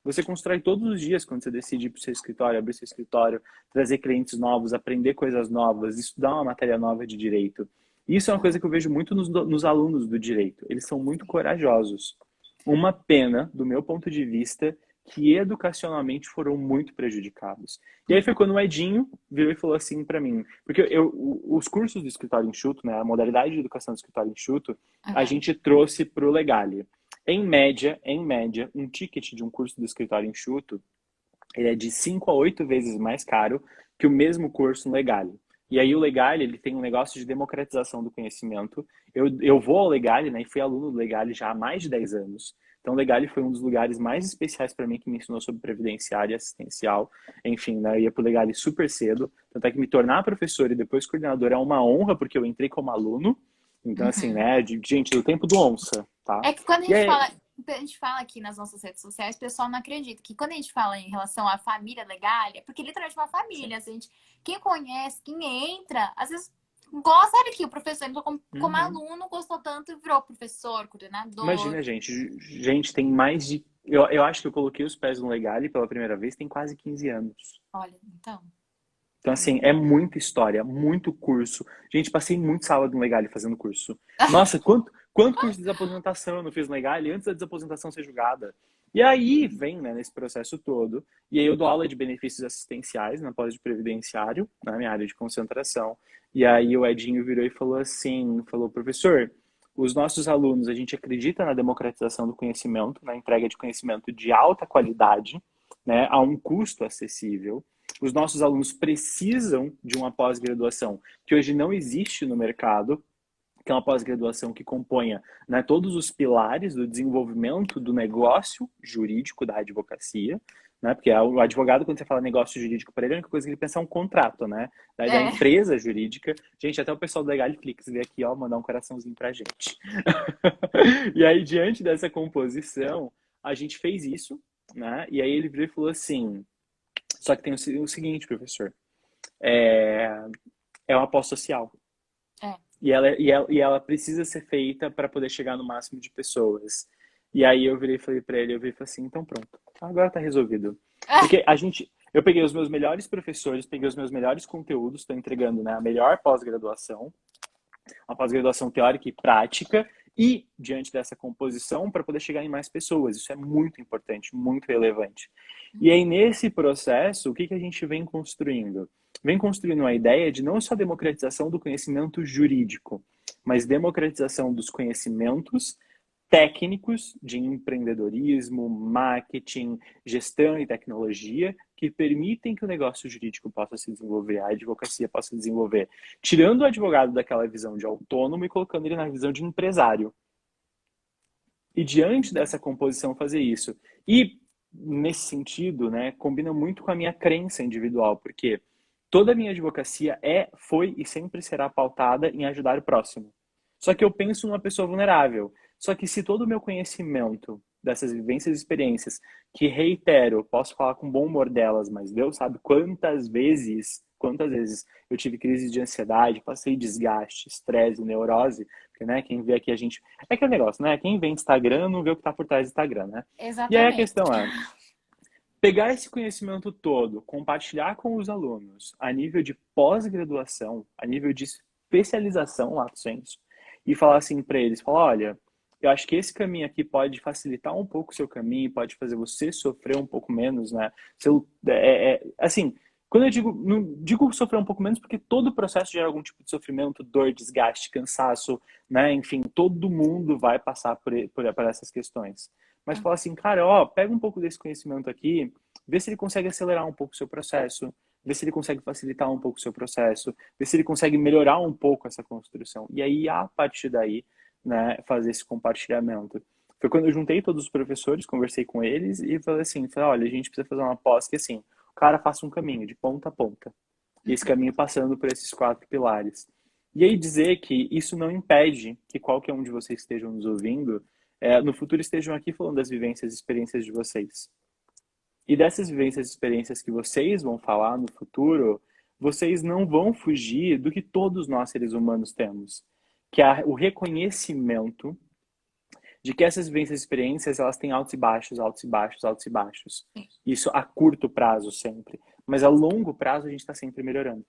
você constrói todos os dias quando você decide ir para o seu escritório, abrir seu escritório, trazer clientes novos, aprender coisas novas, estudar uma matéria nova de direito. Isso é uma coisa que eu vejo muito nos alunos do direito. Eles são muito corajosos. Uma pena, do meu ponto de vista, que educacionalmente foram muito prejudicados. E aí foi quando o Edinho virou e falou assim para mim, porque os cursos do escritório enxuto, né, a modalidade de educação do escritório enxuto, a gente trouxe para o Legale. Em média, um ticket de um curso do escritório enxuto, ele é de 5 a 8 vezes mais caro que o mesmo curso no Legale. E aí o Legale, ele tem um negócio de democratização do conhecimento. Eu vou ao Legale, né, e fui aluno do Legale já há mais de 10 anos. Então, o Legale foi um dos lugares mais especiais para mim, que me ensinou sobre previdenciária e assistencial. Enfim, né, eu ia para o Legale super cedo. Tanto é que me tornar professor e depois coordenador é uma honra, porque eu entrei como aluno. Então, assim, né, gente, do tempo do onça, tá? É que quando E aí, a gente fala aqui nas nossas redes sociais, o pessoal não acredita que quando a gente fala em relação à família legal, é porque literalmente uma família, assim, quem conhece, quem entra, às vezes gosta, olha aqui, o professor entrou como aluno, gostou tanto e virou professor, coordenador. imagina, gente, tem mais de... Eu acho que eu coloquei os pés no Legale pela primeira vez, tem quase 15 anos. Olha, então. Então, assim, é muita história, muito curso. Gente, passei muito sábado no Legale fazendo curso. Nossa, quanto curso de desaposentação eu não fiz no Legale antes da desaposentação ser julgada? E aí vem, né, nesse processo todo, e aí eu dou aula de benefícios assistenciais na pós de previdenciário, na minha área de concentração. E aí o Edinho virou e falou assim, falou, professor, os nossos alunos, a gente acredita na democratização do conhecimento, na entrega de conhecimento de alta qualidade, né, a um custo acessível. Os nossos alunos precisam de uma pós-graduação que hoje não existe no mercado, que é uma pós-graduação que componha, né, todos os pilares do desenvolvimento do negócio jurídico da advocacia, né, porque o advogado, quando você fala negócio jurídico para ele, a única coisa que ele pensa é um contrato, né, da empresa jurídica. Gente, até o pessoal do Legaliflix veio aqui, ó, mandar um coraçãozinho pra gente. E aí, diante dessa composição, a gente fez isso, né, e aí ele virou e falou assim, só que tem o seguinte, professor, é uma pós social. É. E ela precisa ser feita para poder chegar no máximo de pessoas. E aí eu virei e falei para ele, eu virei e falei assim, então pronto, agora tá resolvido. Porque eu peguei os meus melhores professores, peguei os meus melhores conteúdos, estou entregando, né, a melhor pós-graduação, uma pós-graduação teórica e prática, e diante dessa composição para poder chegar em mais pessoas. Isso é muito importante, muito relevante. E aí, nesse processo, o que a gente vem construindo? Vem construindo uma ideia de não só democratização do conhecimento jurídico, mas democratização dos conhecimentos técnicos de empreendedorismo, marketing, gestão e tecnologia que permitem que o negócio jurídico possa se desenvolver, a advocacia possa se desenvolver, tirando o advogado daquela visão de autônomo e colocando ele na visão de empresário. E diante dessa composição fazer isso. E nesse sentido, né, combina muito com a minha crença individual, porque toda a minha advocacia foi e sempre será pautada em ajudar o próximo. Só que eu penso numa pessoa vulnerável. Só que se todo o meu conhecimento dessas vivências e experiências, que reitero, posso falar com bom humor delas, mas Deus sabe quantas vezes eu tive crise de ansiedade, passei desgaste, estresse, neurose, porque, né, quem vê aqui a gente... É aquele negócio, né? Quem vê Instagram não vê o que tá por trás do Instagram, né? E aí a Exatamente. questão é, pegar esse conhecimento todo, compartilhar com os alunos a nível de pós-graduação, a nível de especialização, lato sensu, e falar assim para eles, falar, olha, eu acho que esse caminho aqui pode facilitar um pouco o seu caminho, pode fazer você sofrer um pouco menos, né? Assim, quando eu digo, não digo sofrer um pouco menos, porque todo o processo gera algum tipo de sofrimento, dor, desgaste, cansaço, né? Enfim, todo mundo vai passar por essas questões. Mas fala assim, cara, ó, pega um pouco desse conhecimento aqui, vê se ele consegue acelerar um pouco o seu processo, vê se ele consegue facilitar um pouco o seu processo, vê se ele consegue melhorar um pouco essa construção. E aí, a partir daí, né, fazer esse compartilhamento. Foi quando eu juntei todos os professores, conversei com eles e falei assim, olha, a gente precisa fazer uma pós que assim, o cara faça um caminho de ponta a ponta. E esse caminho passando por esses 4 pilares. E aí dizer que isso não impede que qualquer um de vocês que estejam nos ouvindo, no futuro estejam aqui falando das vivências e experiências de vocês. E dessas vivências e experiências que vocês vão falar no futuro, vocês não vão fugir do que todos nós seres humanos temos, que é o reconhecimento de que essas vivências e experiências, elas têm altos e baixos, altos e baixos, altos e baixos. Sim. Isso a curto prazo sempre. Mas a longo prazo a gente está sempre melhorando.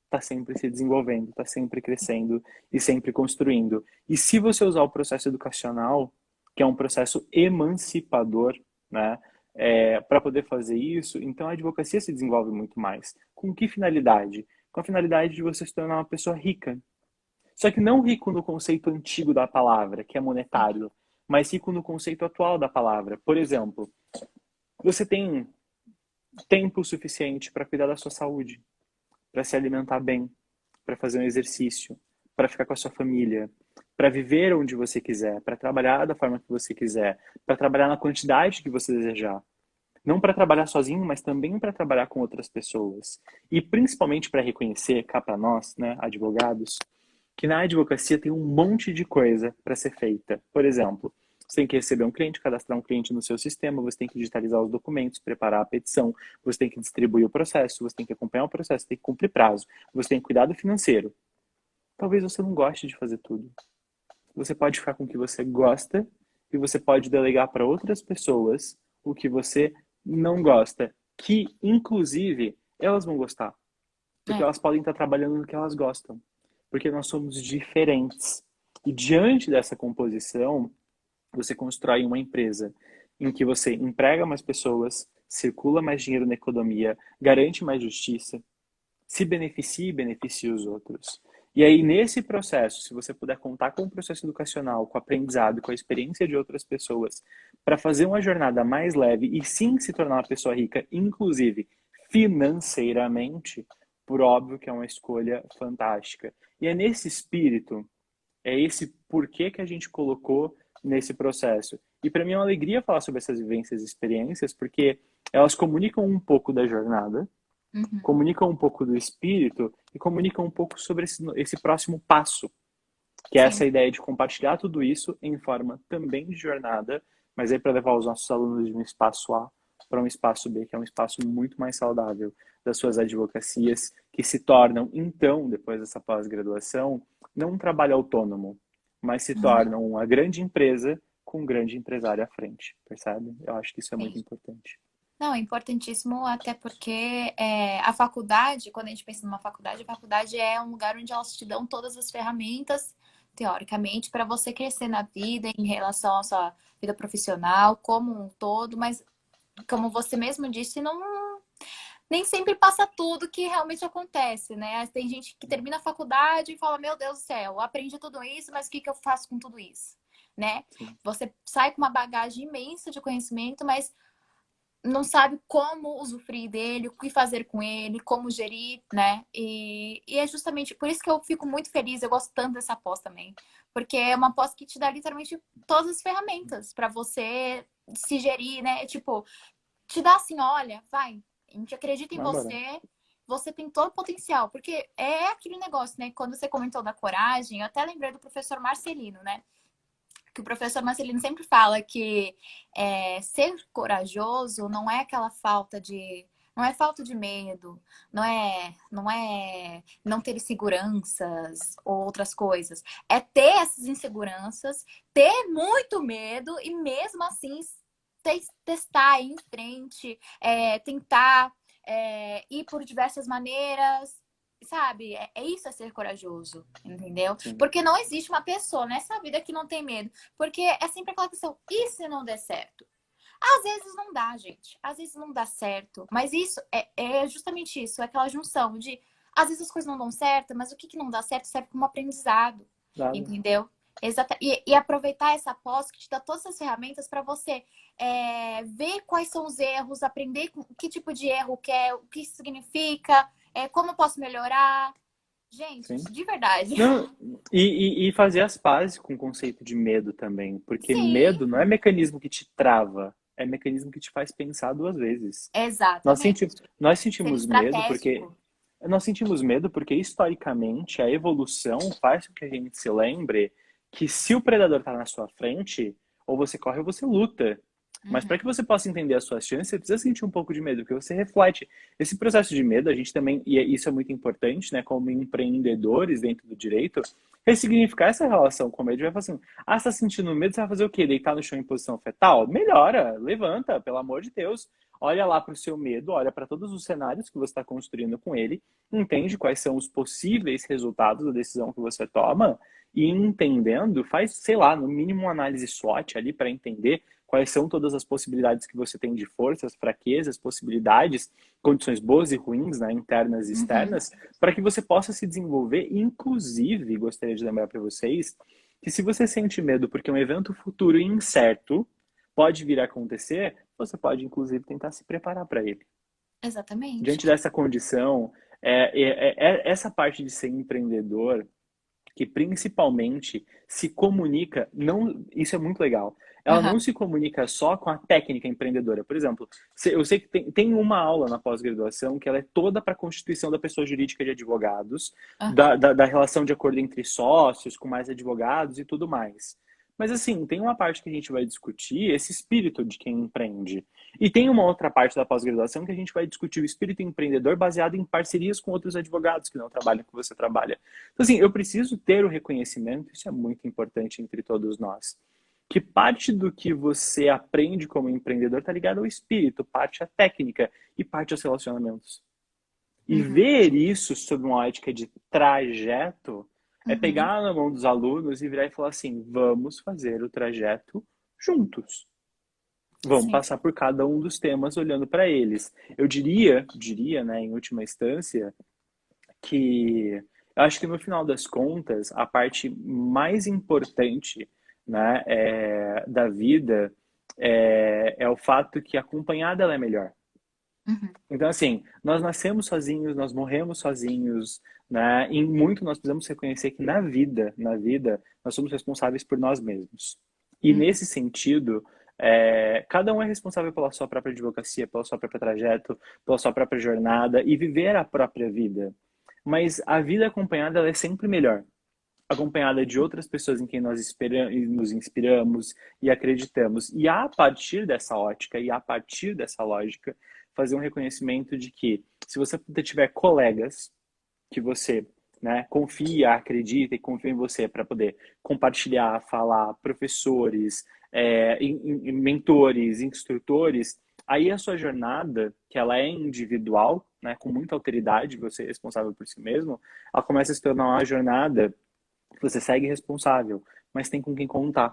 Está sempre se desenvolvendo, está sempre crescendo e sempre construindo. E se você usar o processo educacional, que é um processo emancipador, né, para poder fazer isso, então a advocacia se desenvolve muito mais. Com que finalidade? Com a finalidade de você se tornar uma pessoa rica. Só que não rico no conceito antigo da palavra, que é monetário, mas rico no conceito atual da palavra. Por exemplo, você tem tempo suficiente para cuidar da sua saúde, para se alimentar bem, para fazer um exercício, para ficar com a sua família, para viver onde você quiser, para trabalhar da forma que você quiser, para trabalhar na quantidade que você desejar. Não para trabalhar sozinho, mas também para trabalhar com outras pessoas. E principalmente para reconhecer, cá para nós, né, advogados, que na advocacia tem um monte de coisa para ser feita. Por exemplo, você tem que receber um cliente, cadastrar um cliente no seu sistema, você tem que digitalizar os documentos, preparar a petição, você tem que distribuir o processo, você tem que acompanhar o processo, tem que cumprir prazo, você tem que cuidar do financeiro. Talvez você não goste de fazer tudo. Você pode ficar com o que você gosta e você pode delegar para outras pessoas o que você não gosta, que inclusive elas vão gostar, porque É. elas podem estar trabalhando no que elas gostam, porque nós somos diferentes. E diante dessa composição, você constrói uma empresa em que você emprega mais pessoas, circula mais dinheiro na economia, garante mais justiça, se beneficia e beneficia os outros. E aí, nesse processo, se você puder contar com o processo educacional, com o aprendizado, com a experiência de outras pessoas, para fazer uma jornada mais leve e sim se tornar uma pessoa rica, inclusive financeiramente, por óbvio que é uma escolha fantástica. E é nesse espírito, é esse porquê que a gente colocou nesse processo. E para mim é uma alegria falar sobre essas vivências e experiências, porque elas comunicam um pouco da jornada, Uhum. comunicam um pouco do espírito e comunicam um pouco sobre esse próximo passo, que é Sim. essa ideia de compartilhar tudo isso em forma também de jornada, mas aí para levar os nossos alunos de um espaço A para um espaço B, que é um espaço muito mais saudável das suas advocacias, que se tornam, então, depois dessa pós-graduação, não um trabalho autônomo, mas se Uhum. tornam uma grande empresa com um grande empresário à frente, percebe? Eu acho que isso é Sim. muito importante. Não, é importantíssimo, até porque a faculdade, quando a gente pensa numa faculdade, a faculdade é um lugar onde elas te dão todas as ferramentas, teoricamente, para você crescer na vida, em relação à sua vida profissional, como um todo, mas como você mesmo disse, não nem sempre passa tudo que realmente acontece, né? Tem gente que termina a faculdade e fala, meu Deus do céu, eu aprendi tudo isso, mas o que que eu faço com tudo isso? Né? Sim. Você sai com uma bagagem imensa de conhecimento, mas não sabe como usufruir dele, o que fazer com ele, como gerir, né? E é justamente por isso que eu fico muito feliz, eu gosto tanto dessa pós também, porque é uma pós que te dá literalmente todas as ferramentas para você se gerir, né? Tipo, te dá assim, olha, vai, a gente acredita em Vai embora. você, você tem todo o potencial, porque é aquele negócio, né? Quando você comentou da coragem, eu até lembrei do professor Marcelino, né? Que o professor Marcelino sempre fala que ser corajoso não é aquela falta de. Não é falta de medo, não é não ter inseguranças ou outras coisas. É ter essas inseguranças, ter muito medo e mesmo assim testar, ir em frente, tentar ir por diversas maneiras, sabe? É isso, é ser corajoso, entendeu? Sim. Porque não existe uma pessoa nessa vida que não tem medo. Porque é sempre aquela questão, e se não der certo? Às vezes não dá, gente. Às vezes não dá certo. Mas isso é justamente isso, é aquela junção de às vezes as coisas não dão certo, mas o que não dá certo serve como aprendizado, Nada. entendeu? E aproveitar essa pós que te dá todas as ferramentas para você ver quais são os erros, aprender que tipo de erro que é, o que isso significa, como eu posso melhorar. Gente, Sim. de verdade. Não, e fazer as pazes com o conceito de medo também, porque Sim, medo não é mecanismo que te trava, é mecanismo que te faz pensar duas vezes. Nós, senti exatamente. nós Ser sentimos medo porque estratégico. historicamente a evolução faz com que a gente se lembre que se o predador está na sua frente, ou você corre ou você luta. Mas para que Uhum. você possa entender as suas chances, você precisa sentir um pouco de medo, porque você reflete. Esse processo de medo, a gente também, isso é muito importante, né, como empreendedores dentro do direito, ressignificar essa relação com o medo. Vai falar assim, ah, você tá sentindo medo, você vai fazer o quê? Deitar no chão em posição fetal? Melhora, levanta, pelo amor de Deus. Olha lá para o seu medo, olha para todos os cenários que você está construindo com ele, entende quais são os possíveis resultados da decisão que você toma, e entendendo, faz, sei lá, no mínimo uma análise SWOT ali para entender quais são todas as possibilidades que você tem de forças, fraquezas, possibilidades, condições boas e ruins, né, internas e Uhum. externas, para que você possa se desenvolver. Inclusive, gostaria de lembrar para vocês que se você sente medo porque um evento futuro incerto pode vir a acontecer, você pode, inclusive, tentar se preparar para ele. Exatamente. Diante dessa condição, essa parte de ser empreendedor que principalmente se comunica, não, isso é muito legal. Ela Aham. não se comunica só com a técnica empreendedora. Por exemplo, eu sei que tem uma aula na pós-graduação que ela é toda para a constituição da pessoa jurídica de advogados, Aham. da relação de acordo entre sócios, com mais advogados e tudo mais. Mas assim, tem uma parte que a gente vai discutir esse espírito de quem empreende. E tem uma outra parte da pós-graduação que a gente vai discutir o espírito empreendedor baseado em parcerias com outros advogados que não trabalham com você trabalha. Então, assim, eu preciso ter o reconhecimento, isso é muito importante entre todos nós, que parte do que você aprende como empreendedor está ligado ao espírito, parte à técnica e parte aos relacionamentos. E Uhum. ver isso sob uma ótica de trajeto é Uhum. pegar na mão dos alunos e virar e falar assim: vamos fazer o trajeto juntos. Vamos Sim. passar por cada um dos temas olhando para eles. Eu diria, né, em última instância, que eu acho que no final das contas, a parte mais importante, né, da vida é o fato que acompanhada ela é melhor. Uhum. Então, assim, nós nascemos sozinhos, nós morremos sozinhos, né? E muito nós precisamos reconhecer que na vida, nós somos responsáveis por nós mesmos. E Uhum. nesse sentido, cada um é responsável pela sua própria advocacia, pela sua própria trajeto, pela sua própria jornada e viver a própria vida. Mas a vida acompanhada ela é sempre melhor. Acompanhada de outras pessoas em quem nós nos inspiramos e acreditamos. E a partir dessa ótica e a partir dessa lógica, fazer um reconhecimento de que se você tiver colegas que você, né, confia, acredita e confia em você para poder compartilhar, falar, professores, mentores, instrutores, aí a sua jornada, que ela é individual, né, com muita alteridade, você é responsável por si mesmo, ela começa a se tornar uma jornada que você segue responsável, mas tem com quem contar.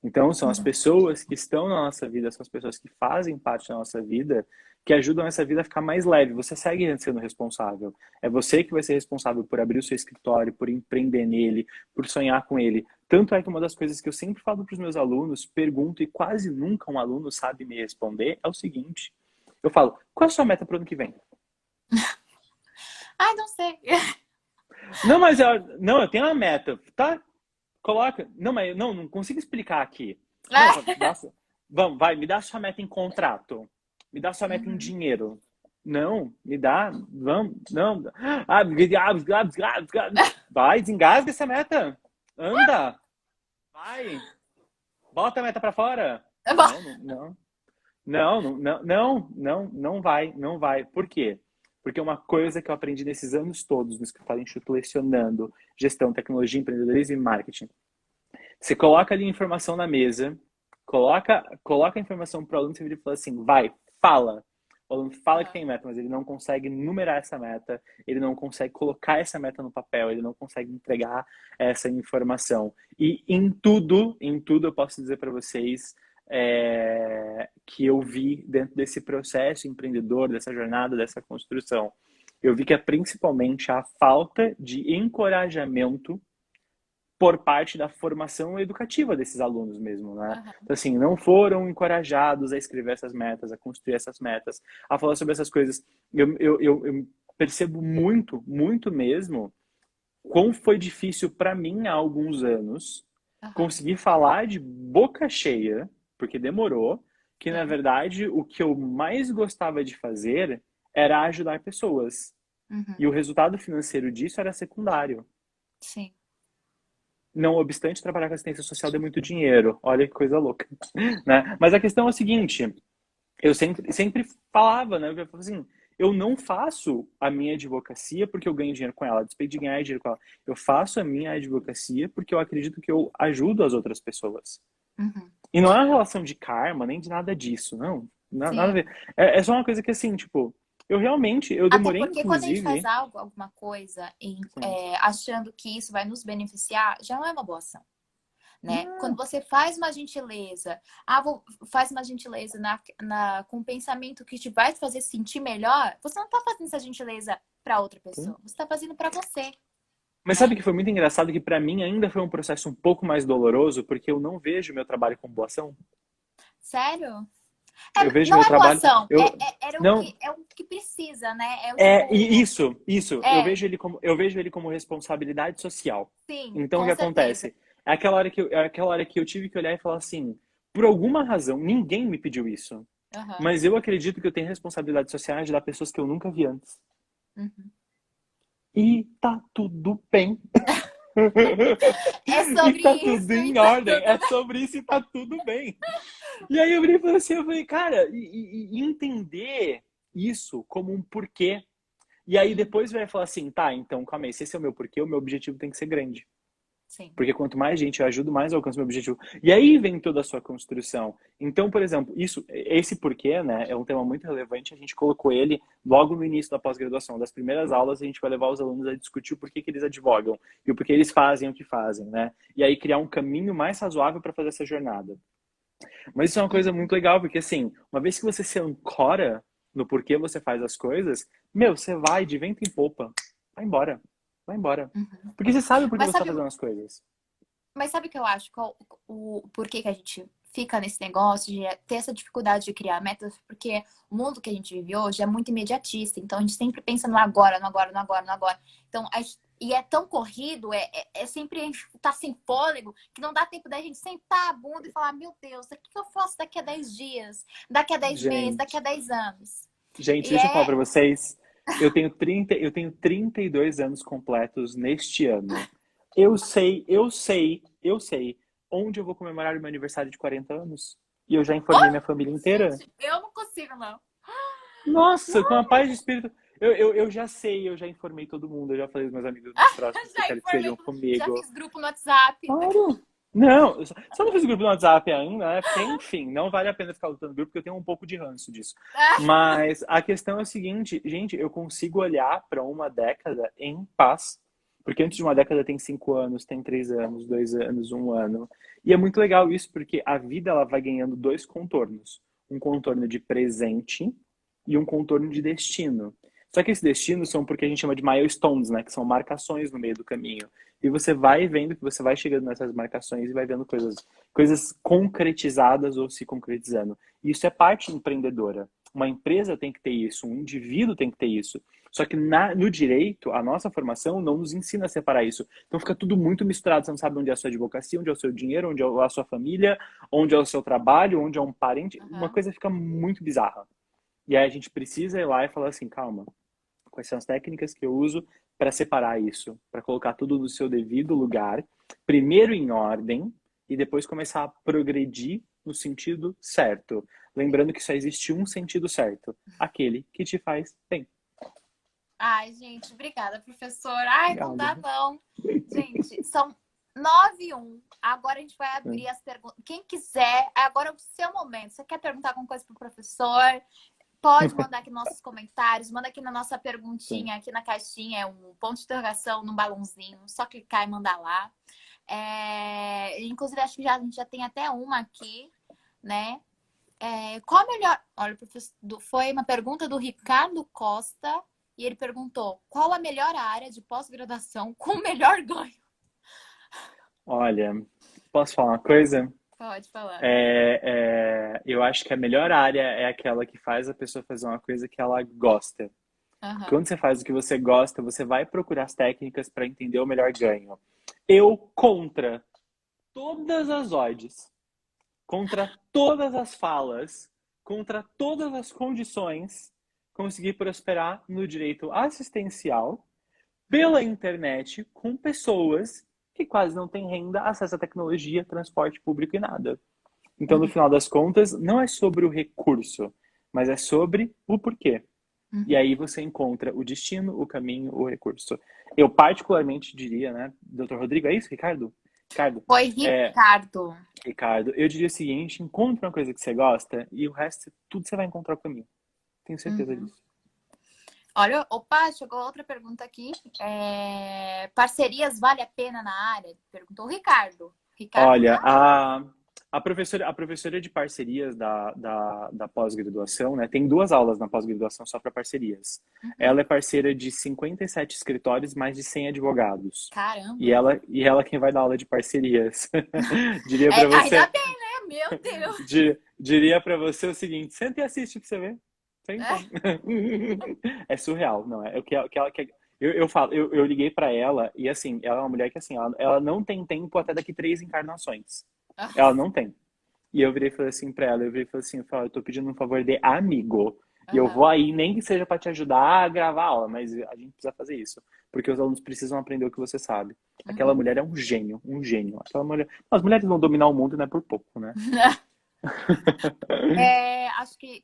Então, são as Uhum. pessoas que estão na nossa vida, são as pessoas que fazem parte da nossa vida, que ajudam essa vida a ficar mais leve. Você segue sendo responsável. É você que vai ser responsável por abrir o seu escritório, por empreender nele, por sonhar com ele. Tanto é que uma das coisas que eu sempre falo para os meus alunos, pergunto e quase nunca um aluno sabe me responder, é o seguinte. Eu falo, qual é a sua meta para o ano que vem? Ai, não sei. Não, mas eu tenho uma meta. Tá, coloca. Não, mas não consigo explicar aqui. Não, Ah. nossa. Vamos, vai, me dá sua meta em contrato. Me dá sua meta em Uhum. dinheiro. Não, me dá. Vamos, não. Vai, desengasga essa meta. Anda. Vai. Bota a meta pra fora. Não, não, não. Não, não, não, não, não, não vai, não vai. Por quê? Porque uma coisa que eu aprendi nesses anos todos no escritório Instituto lecionando gestão, tecnologia, empreendedorismo e marketing. Você coloca ali a informação na mesa, coloca a informação para o aluno e fala assim, vai, fala. O aluno fala que Aham. tem meta, mas ele não consegue numerar essa meta, ele não consegue colocar essa meta no papel, ele não consegue entregar essa informação. E em tudo eu posso dizer para vocês que eu vi dentro desse processo empreendedor, dessa jornada, dessa construção. Eu vi que é principalmente a falta de encorajamento por parte da formação educativa desses alunos mesmo, né? Aham. Então, assim, não foram encorajados a escrever essas metas, a construir essas metas, a falar sobre essas coisas. Eu percebo muito, muito mesmo, quão foi difícil para mim há alguns anos Aham. conseguir falar de boca cheia, porque demorou, que na Sim. verdade o que eu mais gostava de fazer era ajudar pessoas. Uhum. E o resultado financeiro disso era secundário. Sim. não obstante trabalhar com assistência social dê muito dinheiro. Olha que coisa louca, né? Mas a questão é o seguinte, eu sempre falava, né? Eu falava assim, eu não faço a minha advocacia porque eu ganho dinheiro com ela, a despeito de ganhar dinheiro com ela. Eu faço a minha advocacia porque eu acredito que eu ajudo as outras pessoas. Uhum. E não é uma relação de karma, nem de nada disso, não. Nada a Sim. ver. É só uma coisa que, assim, tipo, eu Até demorei, porque quando a gente faz inclusive. algo, alguma coisa, Sim. achando que isso vai nos beneficiar, já não é uma boa ação. Né? Quando Não, você faz uma gentileza, faz uma gentileza com um pensamento que te vai fazer sentir melhor, você não está fazendo essa gentileza para outra sim. pessoa, você está fazendo para você, Mas sabe né? que foi muito engraçado que pra mim ainda foi um processo um pouco mais doloroso, porque eu não vejo meu trabalho como boa ação. Sério? Eu vejo Não meu é boa trabalho, ação, eu não. é o que precisa, né? É o E tipo, isso. é, Eu vejo ele como responsabilidade social. sim, Então, o que com certeza. acontece? É aquela hora que eu tive que olhar e falar assim, por alguma razão, ninguém me pediu isso. Aham, Mas eu acredito que eu tenho responsabilidade social de ajudar pessoas que eu nunca vi antes. uhum. E tá tudo bem. É E sobre tá tudo isso e em tá ordem. tudo É bem. sobre isso e tá tudo bem. E aí eu virei e falei assim, eu falei, cara, e entender isso como um porquê. E aí Uhum, depois vai falar assim, tá, então calma aí, se esse é o meu porquê, o meu objetivo tem que ser grande. sim. Porque quanto mais gente eu ajudo, mais eu alcanço meu objetivo. E aí vem toda a sua construção. Então, por exemplo, esse porquê, né, é um tema muito relevante. A gente colocou ele logo no início da pós-graduação. Das primeiras aulas, a gente vai levar os alunos a discutir o porquê que eles advogam e o porquê eles fazem o que fazem, né? E aí criar um caminho mais razoável para fazer essa jornada. Mas isso é uma coisa Uhum, muito legal, porque assim, uma vez que você se ancora no porquê você faz as coisas, meu, você vai de vento em popa. Vai embora. Vai embora. uhum. Porque você sabe por que Mas você está sabe, fazendo as coisas. Mas sabe o que eu acho? O porquê que a gente fica nesse negócio de ter essa dificuldade de criar metas? Porque o mundo que a gente vive hoje é muito imediatista. Então a gente sempre pensa no agora, no agora, no agora, no agora. Então, e é tão corrido, sempre a gente tá sem fôlego, que não dá tempo da gente sentar a bunda e falar: meu Deus, o que eu faço daqui a 10 dias, daqui a 10 meses, daqui a Gente, 10 anos? gente, E deixa eu falar para vocês. Eu tenho 32 anos completos neste ano. Eu sei onde eu vou comemorar o meu aniversário de 40 anos. E eu já informei minha família inteira. gente, eu não consigo, não. Nossa, com a paz de espírito. Eu já sei, eu já informei todo mundo, eu já falei dos meus amigos mais próximos que eu Já quero que informei, estejam já comigo. fiz grupo no WhatsApp. Claro. Não, eu só não fiz grupo no WhatsApp ainda, né? Porque, enfim, não vale a pena ficar lutando grupo, porque eu tenho um pouco de ranço disso. Mas a questão é o seguinte, gente, eu consigo olhar para uma década em paz. Porque antes de uma década tem 5 anos, tem 3 anos, 2 anos, um ano. E é muito legal isso, porque a vida ela vai ganhando dois contornos. Um contorno de presente e um contorno de destino. Só que esses destinos são porque a gente chama de milestones, né? Que são marcações no meio do caminho. E você vai vendo que você vai chegando nessas marcações e vai vendo coisas concretizadas ou se concretizando. E isso é parte empreendedora. Uma empresa tem que ter isso, um indivíduo tem que ter isso. Só que no direito, a nossa formação não nos ensina a separar isso. Então fica tudo muito misturado. Você não sabe onde é a sua advocacia, onde é o seu dinheiro, onde é a sua família, onde é o seu trabalho, onde é um parente. Uma Uhum. coisa fica muito bizarra. E aí a gente precisa ir lá e falar assim, calma, quais são as técnicas que eu uso para separar isso, para colocar tudo no seu devido lugar, primeiro em ordem e depois começar a progredir no sentido certo. Lembrando que só existe um sentido certo, aquele que te faz bem. Ai, gente, obrigada, professora. Ai, não dá, Obrigado. não. Gente, são 9:01. Agora a gente vai abrir as perguntas. Quem quiser, agora é o seu momento. Você quer perguntar alguma coisa pro professor? Pode mandar aqui nos nossos comentários, manda aqui na nossa perguntinha, aqui na caixinha, é um ponto de interrogação num balãozinho. Só clicar e mandar lá. Inclusive, acho que a gente já tem até uma aqui, né? Qual a melhor. Olha, professor, foi uma pergunta do Ricardo Costa e ele perguntou: qual a melhor área de pós-graduação com o melhor ganho? Olha, posso falar uma coisa? Pode falar. Eu acho que a melhor área é aquela que faz a pessoa fazer uma coisa que ela gosta. Porque Aham. quando você faz o que você gosta, você vai procurar as técnicas para entender o melhor ganho. Eu, contra todas as odds, contra todas as falas, contra todas as condições, consegui prosperar no direito assistencial pela internet com pessoas que quase não tem renda, acesso à tecnologia, transporte público e nada. Então, no final das contas, não é sobre o recurso, mas é sobre o porquê. E aí você encontra o destino, o caminho, o recurso. Eu particularmente diria, né, Dr. Rodrigo, é isso, Ricardo? Ricardo, Foi Ricardo. Ricardo, eu diria o seguinte, encontre uma coisa que você gosta e o resto, tudo você vai encontrar o caminho. Tenho certeza disso. Olha, opa, chegou outra pergunta aqui. Parcerias vale a pena na área? Perguntou o Ricardo. Olha, a professora de parcerias da pós-graduação, né? Tem 2 aulas na pós-graduação só para parcerias. Ela é parceira de 57 escritórios, mais de 100 advogados. Caramba! E ela quem vai dar aula de parcerias. Diria para você. Ainda bem, né? Meu Deus! Diria para você o seguinte: senta e assiste para você ver. É surreal, não é? O que ela quer. Eu liguei para ela e assim, ela é uma mulher que assim, ela não tem tempo até daqui 3 encarnações. Ela não tem. E eu virei e falei assim pra ela, eu tô pedindo um favor de amigo. E eu vou aí, nem que seja para te ajudar a gravar a aula, mas a gente precisa fazer isso. Porque os alunos precisam aprender o que você sabe. Aquela mulher é um gênio, um gênio. Aquela mulher... As mulheres vão dominar o mundo, não é por pouco, né? Acho que...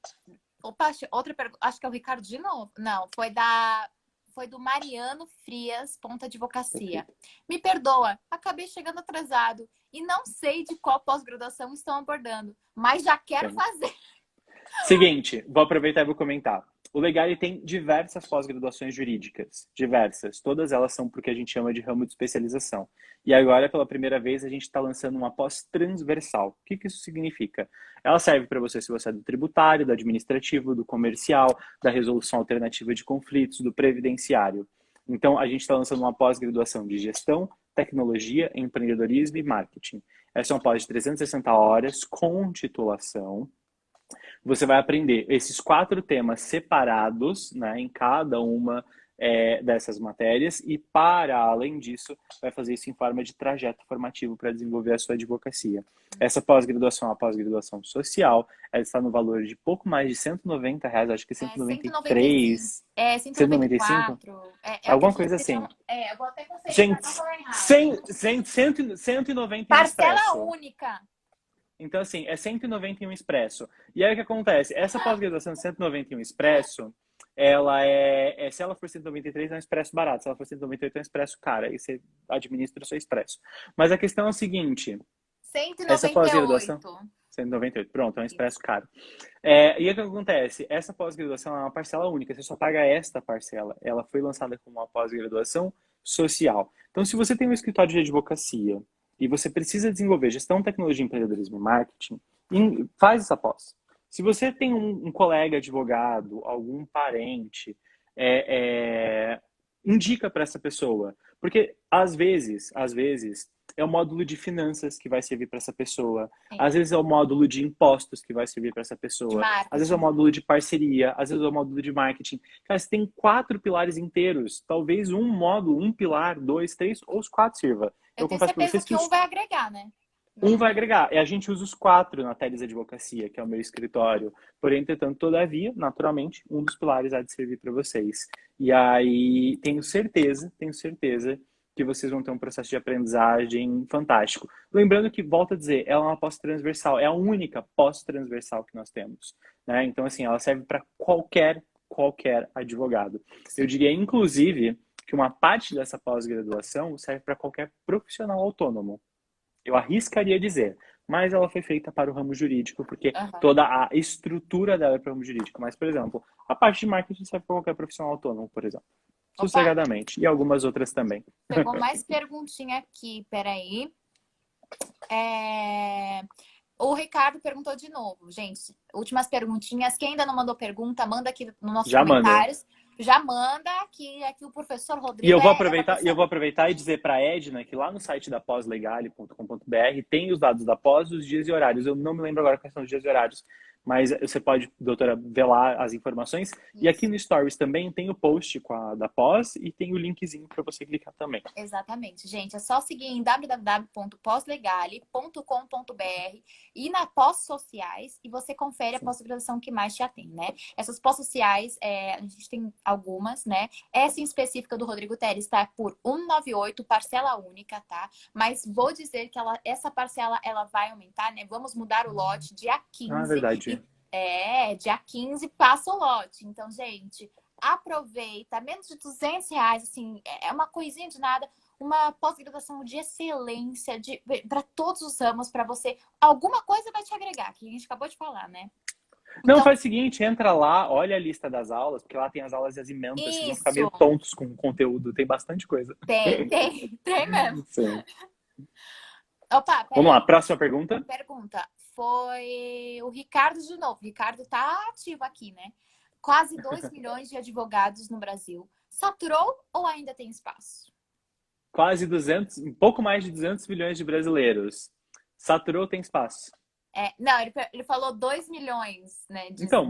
Opa, outra pergunta. Acho que é o Ricardo de novo. Não, foi do Mariano Frias, Ponta Advocacia. Me perdoa, acabei chegando atrasado e não sei de qual pós-graduação estão abordando, mas já quero fazer. Seguinte, vou aproveitar e vou comentar. O Legale tem diversas pós-graduações jurídicas, diversas. Todas elas são porque a gente chama de ramo de especialização. E agora, pela primeira vez, a gente está lançando uma pós transversal. O que isso significa? Ela serve para você se você é do tributário, do administrativo, do comercial, da resolução alternativa de conflitos, do previdenciário. Então, a gente está lançando uma pós-graduação de gestão, tecnologia, empreendedorismo e marketing. Essa é uma pós de 360 horas com titulação. Você vai aprender esses 4 temas separados, né, em cada uma dessas matérias e, para além disso, vai fazer isso em forma de trajeto formativo para desenvolver a sua advocacia. Essa pós-graduação é uma pós-graduação social, ela está no valor de pouco mais de R$190, acho que 193. 194. Alguma coisa assim. Eu vou até conferir. Gente, 190 Parcela única. Então, assim, é 191 expresso. E aí o que acontece? Essa pós-graduação de 191 expresso, ela se ela for 193, é um expresso barato. Se ela for 198, é um expresso caro. Aí você administra o seu expresso. Mas a questão é o seguinte... 198. Essa pós-graduação... 198, pronto, é um expresso caro. E o que acontece? Essa pós-graduação é uma parcela única. Você só paga esta parcela. Ela foi lançada como uma pós-graduação social. Então, se você tem um escritório de advocacia e você precisa desenvolver gestão, tecnologia, empreendedorismo e marketing, faz essa pós. Se você tem um colega advogado, algum parente, indica para essa pessoa. Porque, às vezes, é o módulo de finanças que vai servir para essa pessoa. Sim. Às vezes é o módulo de impostos que vai servir para essa pessoa. Às vezes é o módulo de parceria. Às vezes é o módulo de marketing. Cara, você tem 4 pilares inteiros. Talvez um módulo, um pilar, 2, 3 ou os 4 sirva. Eu tenho certeza que um vai agregar, né? Um vai agregar. E a gente usa os 4 na Teles Advocacia, que é o meu escritório. Porém, entretanto, todavia, naturalmente, um dos pilares há de servir para vocês. E aí, tenho certeza que vocês vão ter um processo de aprendizagem fantástico. Lembrando que, volto a dizer, ela é uma pós-transversal. É a única pós-transversal que nós temos. Né? Então, assim, ela serve para qualquer advogado. Sim. Eu diria, inclusive, que uma parte dessa pós-graduação serve para qualquer profissional autônomo. Eu arriscaria dizer, mas ela foi feita para o ramo jurídico, porque toda a estrutura dela é para o ramo jurídico. Mas, por exemplo, a parte de marketing serve para qualquer profissional autônomo, por exemplo. Sossegadamente. E algumas outras também. Pegou mais perguntinha aqui, peraí. O Ricardo perguntou de novo. Gente, últimas perguntinhas. Quem ainda não mandou pergunta, manda aqui nos nossos comentários. Já manda que o professor Rodrigo... E eu vou aproveitar e dizer para a Edna que lá no site da poslegale.com.br tem os dados da pós, os dias e horários. Eu não me lembro agora quais são os dias e horários, mas você pode, doutora, ver lá as informações. E aqui Isso. no Stories também tem o post da pós e tem o linkzinho para você clicar também. Exatamente, gente. É só seguir em www.poslegale.com.br e na pós-sociais e você confere a Sim. pós-graduação que mais te atende, né? Essas pós-sociais, a gente tem algumas, né? Essa em específica do Rodrigo Teres tá por 198, parcela única, tá? Mas vou dizer que essa parcela ela vai aumentar, né? Vamos mudar o lote dia Ah, 15 verdade. dia 15 passa o lote. Então, gente, aproveita, menos de R$ 200, assim, é uma coisinha de nada, uma pós-graduação de excelência para todos os ramos, para você, alguma coisa vai te agregar, que a gente acabou de falar, né? Não, Então, faz o seguinte, entra lá, olha a lista das aulas, porque lá tem as aulas e as emendas, vocês vão ficar meio isso, tontos com o conteúdo, tem bastante coisa. tem mesmo. Sim. Opa, Vamos lá, peraí, próxima pergunta. pergunta, foi o Ricardo de novo, o Ricardo tá ativo aqui, né? Quase 2 milhões de advogados no Brasil. Saturou ou ainda tem espaço? Quase 200, um pouco mais de 200 milhões de brasileiros. Saturou, tem espaço. Não, ele falou 2 milhões, né? Então,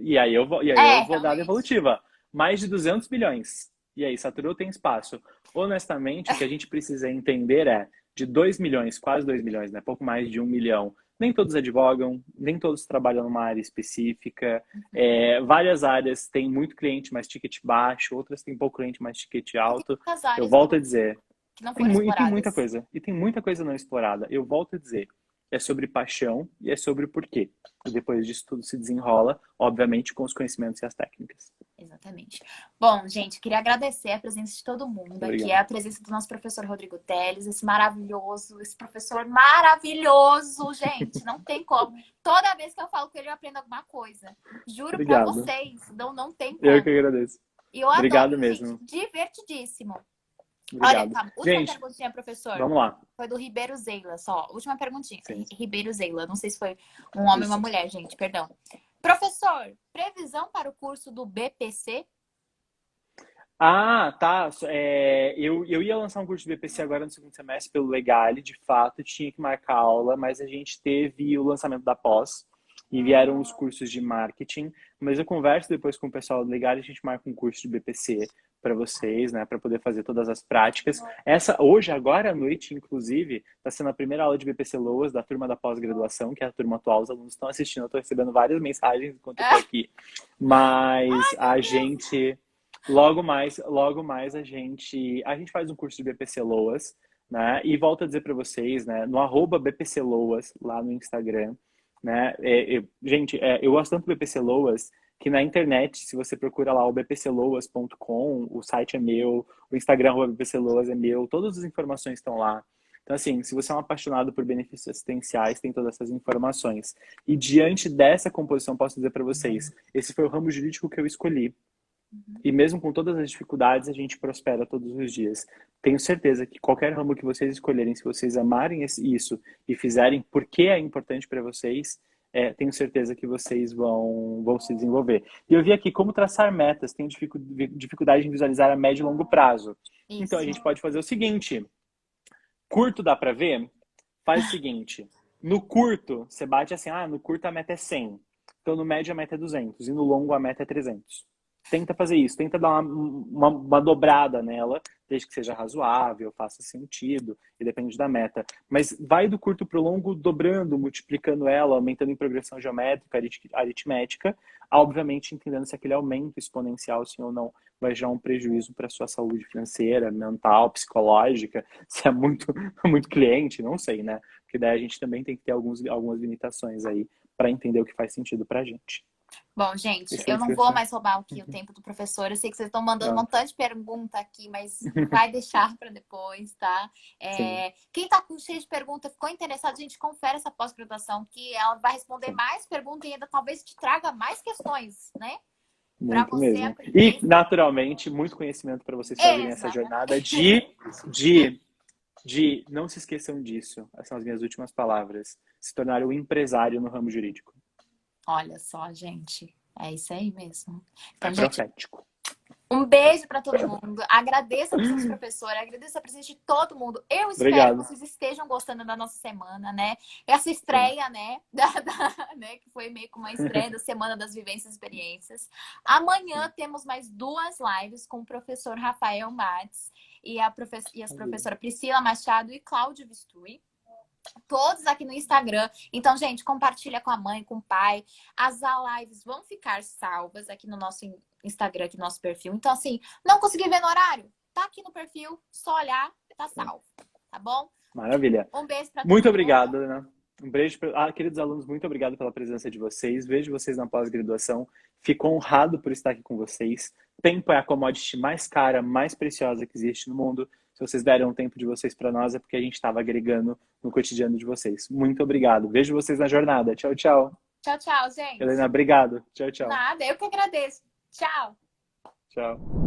e aí eu vou dar a Realmente. devolutiva. Mais de 200 milhões. E aí, saturou, tem espaço. Honestamente, o que a gente precisa entender é de 2 milhões, quase 2 milhões, né? Pouco mais de 1 milhão. Nem todos advogam, nem todos trabalham numa área específica. Várias áreas têm muito cliente, mas ticket baixo, outras têm pouco cliente, mas ticket E tem alto. muitas Eu áreas volto a dizer, que não foram e tem muita exploradas. coisa. E tem muita coisa não explorada. Eu volto a dizer, é sobre paixão e é sobre porquê. E depois disso tudo se desenrola, obviamente, com os conhecimentos e as técnicas. Exatamente. Bom, gente, queria agradecer a presença de todo mundo aqui, Obrigado. a presença do nosso professor Rodrigo Teles, esse professor maravilhoso, gente, não tem como. Toda vez que eu falo com ele, eu aprendo alguma coisa. Juro pra Obrigado. vocês, não tem Eu que como. agradeço. E eu adoro, Obrigado gente, mesmo. divertidíssimo. Olha, Obrigado. tá, última Gente, perguntinha, professor. vamos lá. Foi do Ribeiro Zeila, só. Última perguntinha. Sim, Ribeiro Zeila. Não sei se foi um homem ou uma isso. mulher, gente, perdão. Professor, previsão para o curso do BPC? Ah, tá. Eu ia lançar um curso de BPC agora no segundo semestre pelo Legale, de fato, tinha que marcar aula, mas a gente teve o lançamento da pós e vieram os cursos de marketing. Mas eu converso depois com o pessoal do Legale, a gente marca um curso de BPC para vocês, né, para poder fazer todas as práticas. Hoje, agora à noite, inclusive, está sendo a primeira aula de BPC Loas da turma da pós-graduação, que é a turma atual, os alunos estão assistindo, eu estou recebendo várias mensagens enquanto eu estou aqui. Mas a gente. Logo mais a gente faz um curso de BPC Loas, né? E volto a dizer para vocês, né? No arroba BPC Loas, lá no Instagram, né? Gente, eu gosto tanto do BPC Loas que na internet, se você procura lá o bpcloas.com, o site é meu, o Instagram arroba BPC Loas é meu, todas as informações estão lá. Então, assim, se você é um apaixonado por benefícios assistenciais, tem todas essas informações. E diante dessa composição, posso dizer para vocês, esse foi o ramo jurídico que eu escolhi. E mesmo com todas as dificuldades, a gente prospera todos os dias. Tenho certeza que qualquer ramo que vocês escolherem, se vocês amarem isso e fizerem porque é importante para vocês, tenho certeza que vocês vão se desenvolver. E eu vi aqui como traçar metas, tenho dificuldade em visualizar a médio e longo prazo. Então a Isso. gente pode fazer o seguinte: curto dá para ver? Faz o seguinte: no curto, você bate assim, no curto a meta é 100. Então no médio a meta é 200 e no longo a meta é 300. Tenta fazer isso, tenta dar uma dobrada nela, desde que seja razoável, faça sentido, e depende da meta. Mas vai do curto para o longo dobrando, multiplicando ela, aumentando em progressão geométrica, aritmética, obviamente entendendo se aquele aumento exponencial, sim ou não, vai gerar um prejuízo para a sua saúde financeira, mental, psicológica, se é muito, muito cliente, não sei, né? Porque daí a gente também tem que ter algumas limitações aí para entender o que faz sentido para a gente. Bom, gente, eu Perfeito, não vou professor? mais roubar aqui o tempo do professor. Eu sei que vocês estão mandando um Pronto. montão de pergunta aqui, mas vai deixar para depois, tá? Sim, Quem tá com cheio de pergunta, ficou interessado, a gente confere essa pós-graduação, que ela vai responder sim. mais perguntas e ainda talvez te traga mais questões, né? Para Muito você mesmo. aprender. E, naturalmente, muito conhecimento para vocês fazerem essa jornada Exatamente. de não se esqueçam disso. Essas são as minhas últimas palavras. Se tornar um empresário no ramo jurídico. Olha só, gente. É isso aí mesmo. É Então, gente, profético. Um beijo para todo mundo. Agradeço a presença do professor, agradeço a presença de todo mundo. Eu espero que Obrigado. vocês estejam gostando da nossa semana, né? Essa Sim. estreia, né? Né? Que foi meio que uma estreia da Semana das Vivências e Experiências. Amanhã Sim. temos mais 2 lives com o professor Rafael Mates e as Maravilha. professora Priscila Machado e Cláudio Vistui. Todos aqui no Instagram. Então, gente, compartilha com a mãe, com o pai. As lives vão ficar salvas aqui no nosso Instagram, aqui no nosso perfil. Então, assim, não consegui ver no horário? Tá aqui no perfil, só olhar, tá salvo. Tá bom? Maravilha. Um beijo para todo Muito mundo. obrigado, Ana. Um beijo, queridos alunos, muito obrigado pela presença de vocês. Vejo vocês na pós-graduação. Fico honrado por estar aqui com vocês. Tempo é a commodity mais cara, mais preciosa que existe no mundo. Se vocês deram um tempo de vocês para nós, é porque a gente estava agregando no cotidiano de vocês. Muito obrigado. Vejo vocês na jornada. Tchau, tchau. Tchau, tchau, gente. Helena, obrigado. Tchau, tchau. Nada, eu que agradeço. Tchau. Tchau.